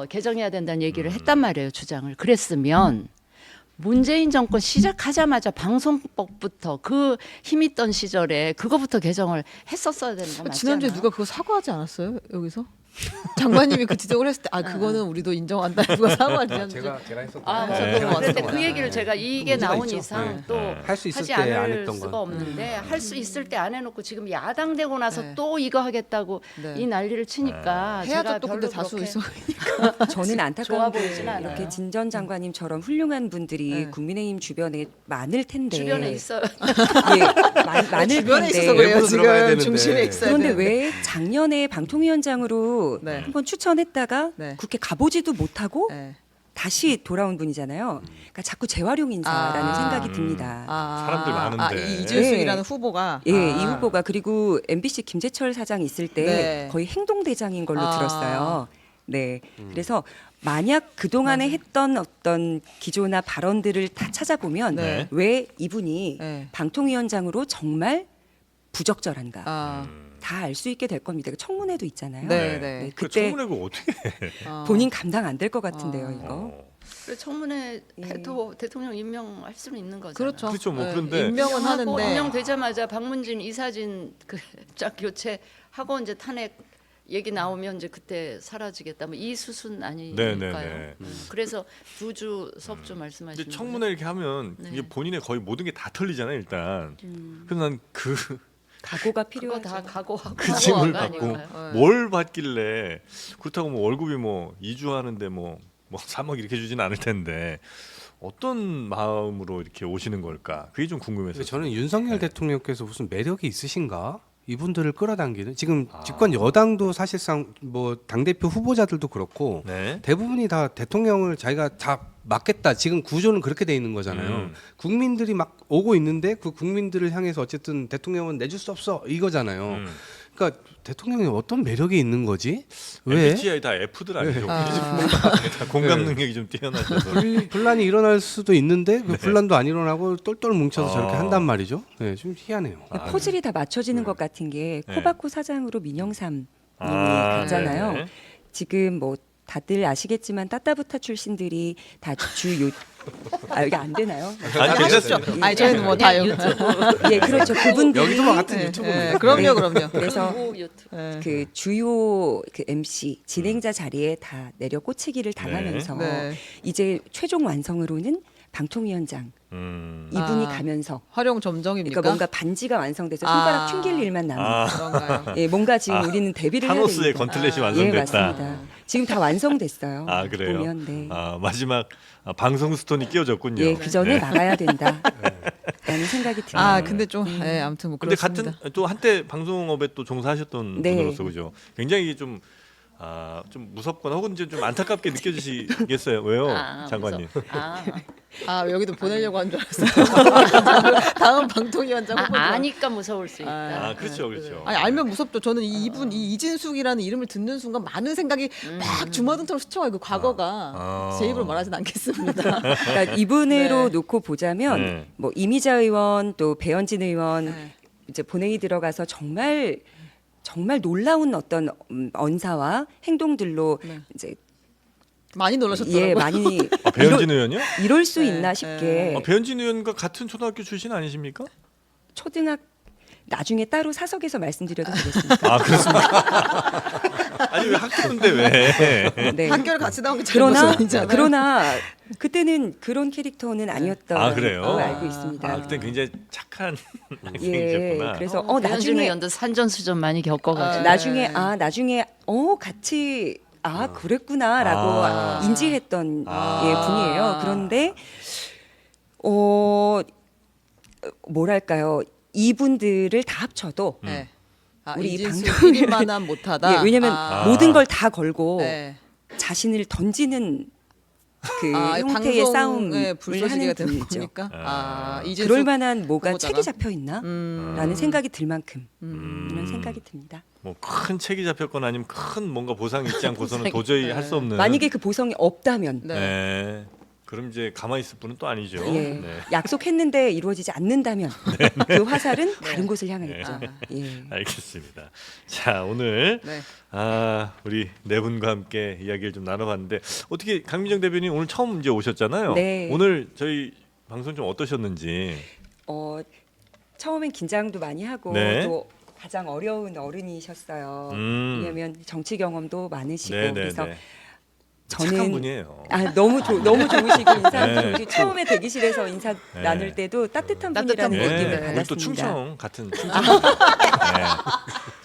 개정해야 된다는 얘기를 했단 말이에요. 주장을. 그랬으면 문재인 정권 시작하자마자 방송법부터 그 힘있던 시절에 그거부터 개정을 했었어야 되는 거 맞잖아요. 지난주에 누가 그거 사과하지 않았어요? 여기서? 장관님이 그 지적을 했을 때 그거는 우리도 인정한다. 누가 사과하지 않았죠? 제가 했었던 아, 거. 맞아요. 네. 그런데 맞아요. 그 얘기를 제가 이게 문제가 나온 있죠. 이상 네. 또 할 수 있을 하지 때 안 않을 했던 수가 건. 없는데 할 수 있을 때 안 해놓고 지금 야당 되고 나서 네. 또 이거 하겠다고 네. 이 난리를 치니까 제가 해야죠 또 근데 별로 다수 그렇게 있어. 저는 좋아 안타까운 보이진 게 않아요. 이렇게 진 전 장관님처럼 훌륭한 분들이 네. 국민의힘 주변에 많을 텐데 주변에 있어요. 예, 많을 주변에 텐데 있어서 그래요. 외부로 들어가야 지금 되는데. 중심에 있어야 그런데 되는데. 왜 작년에 방통위원장으로 네. 한번 추천했다가 네. 국회 가보지도 못하고 네. 다시 돌아온 분이잖아요. 그러니까 자꾸 재활용 인사라는 아. 생각이 듭니다. 사람들 많은데. 이 이준숙이라는 네. 후보가 예, 이 후보가 그리고 MBC 김재철 사장 있을 때 네. 거의 행동대장인 걸로 아. 들었어요. 네, 그래서 만약 그동안에 했던 어떤 기조나 발언들을 다 찾아보면 네. 왜 이분이 네. 방통위원장으로 정말 부적절한가 아. 다 알 수 있게 될 겁니다. 청문회도 있잖아요. 네, 네. 네. 그 그때 청문회고 어떻게 해? 본인 감당 안 될 것 같은데요, 아. 이거. 그래 청문회 해도 대통령 임명할 수는 있는 거잖아요. 그렇죠. 그렇죠. 뭐 네, 그런데 임명은 하는데 임명되자마자 박문진 이사진 그짝 교체하고 이제 탄핵 얘기 나오면 이제 그때 사라지겠다. 뭐 이 수순 아닐까요? 네네네. 그래서 두주 석주 말씀하시는 근데 청문회 이렇게 하면 네. 이게 본인의 거의 모든 게 다 털리잖아요, 일단. 그래서 난 각오가 그거 필요하죠. 다 각오하고 그 짐을 각오가 받고 아닐까요? 뭘 받길래 그렇다고 뭐 월급이 뭐 2주 하는데 뭐 3억 이렇게 주지는 않을 텐데 어떤 마음으로 이렇게 오시는 걸까? 그게 좀 궁금해서. 저는 윤석열 네. 대통령께서 무슨 매력이 있으신가? 이분들을 끌어당기는 지금 아. 집권 여당도 사실상 뭐 당대표 후보자들도 그렇고 네. 대부분이 다 대통령을 자기가 다 맡겠다. 지금 구조는 그렇게 돼 있는 거잖아요. 국민들이 막 오고 있는데 그 국민들을 향해서 어쨌든 대통령은 내줄 수 없어 이거잖아요. 그러니까 대통령이 어떤 매력이 있는 거지? 왜? MBTI 다 F들 아니죠? 아. 다 공감 능력이 좀 뛰어나셔서. 분란이 일어날 수도 있는데 네. 그 분란도 안 일어나고 똘똘 뭉쳐서 저렇게 아. 한단 말이죠. 네, 좀 희한해요. 퍼즐이 다 맞춰지는 것 같은 게 네. 코바코 사장으로 민영삼 님이 아, 갔잖아요. 네네. 지금 뭐 다들 아시겠지만 따따부타 출신들이 다 주요 이게 안 되나요? 아니, 괜찮습니다. 아니 저희는 뭐 다요. 예, 그렇죠. 그분들이 여기도 뭐 같은 네, 유튜브입니다. 네, 그럼요. 그래서 유튜브. 네. 그 주요 그 MC 진행자 자리에 다 내려 꽂히기를 당하면서 네. 이제 최종 완성으로는 방통위원장 이분이 아. 가면서 활용 점정입니까? 그러니까 뭔가 반지가 완성돼서 손가락 튕길 일만 남은 그런가요? 예, 뭔가 지금 우리는 대비를 해야 타노스의 됩니다. 건틀렛이 예, 완성됐다. 맞습니다. 지금 다 완성됐어요. 아, 그래요? 보면 네. 마지막 방송 스톤이 끼워졌군요. 예, 그 전에 네. 나가야 된다. 라는 생각이 듭니다. 아 근데 좀 아무튼 뭐 근데 그렇습니다. 같은 또 한때 방송업에 또 종사하셨던 네. 분으로서 그죠. 굉장히 좀 좀 무섭거나 혹은 이제 좀 안타깝게 느껴지시겠어요? 왜요, 장관님? 아 여기도 보내려고 한 줄 알았어요. 다음 방통위원장 후보죠. 아니까 무서울 수 있다. 그렇죠, 그렇죠. 아니 알면 무섭죠. 저는 이분 이 이진숙이라는 이름을 듣는 순간 많은 생각이 막 주마등처럼 스쳐와요. 그 과거가 제 입으로 말하진 않겠습니다. 그러니까 이분으로 네. 놓고 보자면 네. 뭐 이미자 의원 또 배현진 의원 네. 이제 본회의 들어가서 정말 놀라운 어떤 언사와 행동들로 네. 이제 많이 놀라셨더라고요. 많이 배현진 의원이요? 이럴 수 네, 있나 네. 싶게 배현진 의원과 같은 초등학교 출신 아니십니까? 나중에 따로 사석에서 말씀드려도 되겠습니까? 그렇습니까? 아니 왜 학교인데 왜? 네. 학교를 같이 나온 게 잘못은 아니잖아요. 그러나 그때는 그런 캐릭터는 아니었던 그래요? 걸로 알고 있습니다. 그때 굉장히 착한 예, 학생이셨구나. 그래서 배현진 나중에 의원도 산전수전 많이 겪어가지고 나중에 같이 그랬구나라고 인지했던 분이에요. 그런데 뭐랄까요? 이분들을 다 합쳐도 네. 우리 이진숙 방송을- 1인만한 못하다. 예, 왜냐면 모든 걸 다 걸고 네. 자신을 던지는 그 형태의 방송의 싸움을 불쏘시개가 하는 되는 분이죠. 겁니까? 이진숙 그럴 만한 뭐가 후보자가? 책이 잡혀 있나? 라는 생각이 들 만큼 이런 생각이 듭니다. 뭐 큰 책이 잡혔거나 아니면 큰 뭔가 보상이 있지 않고서는 도저히 할 수 없는. 만약에 그 보상이 없다면 네. 네. 그럼 이제 가만히 있을 분은 또 아니죠. 예. 네. 약속했는데 이루어지지 않는다면 그 화살은 다른 곳을 향하겠죠. 예. 알겠습니다. 자, 오늘 네. 우리 네 분과 함께 이야기를 좀 나눠봤는데 어떻게 강민정 대변인 오늘 처음 이제 오셨잖아요. 네. 오늘 저희 방송 좀 어떠셨는지. 처음엔 긴장도 많이 하고 네. 또 가장 어려운 어른이셨어요. 왜냐하면 정치 경험도 많으시고 네, 네, 그래서 네. 저는 착한 분이에요. 너무 좋으시고 인상 네. 좋으시고 처음에 대기실에서 인사 네. 나눌 때도 따뜻한 따뜻한 분이라는 분이에요. 느낌을 네. 우리 또 받았습니다. 충청 같은 충청. 네.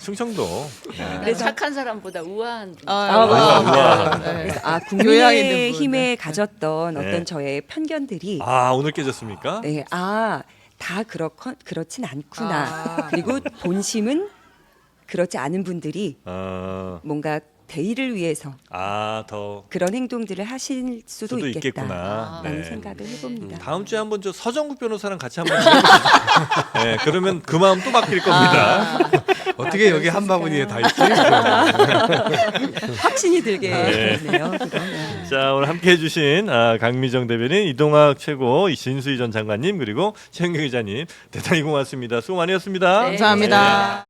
충청도. 네. 그래서- 착한 사람보다 우아한 분. 우와. 네. 그래서 교양 있는 국민의힘에 분. 가졌던 네. 어떤 저의 편견들이 오늘 깨졌습니까? 네, 다 그렇진 않구나. 아. 그리고 본심은 그렇지 않은 분들이 뭔가 대의를 위해서 더 그런 행동들을 하실 수도 수도 있겠다. 있겠구나. 라는 네. 생각을 해봅니다. 다음 주에 한번 저 서정국 변호사랑 같이 한번 해보시죠. 네, 그러면 그 마음 또 바뀔 겁니다. 어떻게 여기 한 바구니에 다 있지? 확신이 들게 네. 되네요. 그거는. 자, 오늘 함께해 주신 강미정 대변인, 이동학 최고, 이진수희 전 장관님, 그리고 최영경 기자님 대단히 고맙습니다. 수고 많이 했습니다. 네. 감사합니다.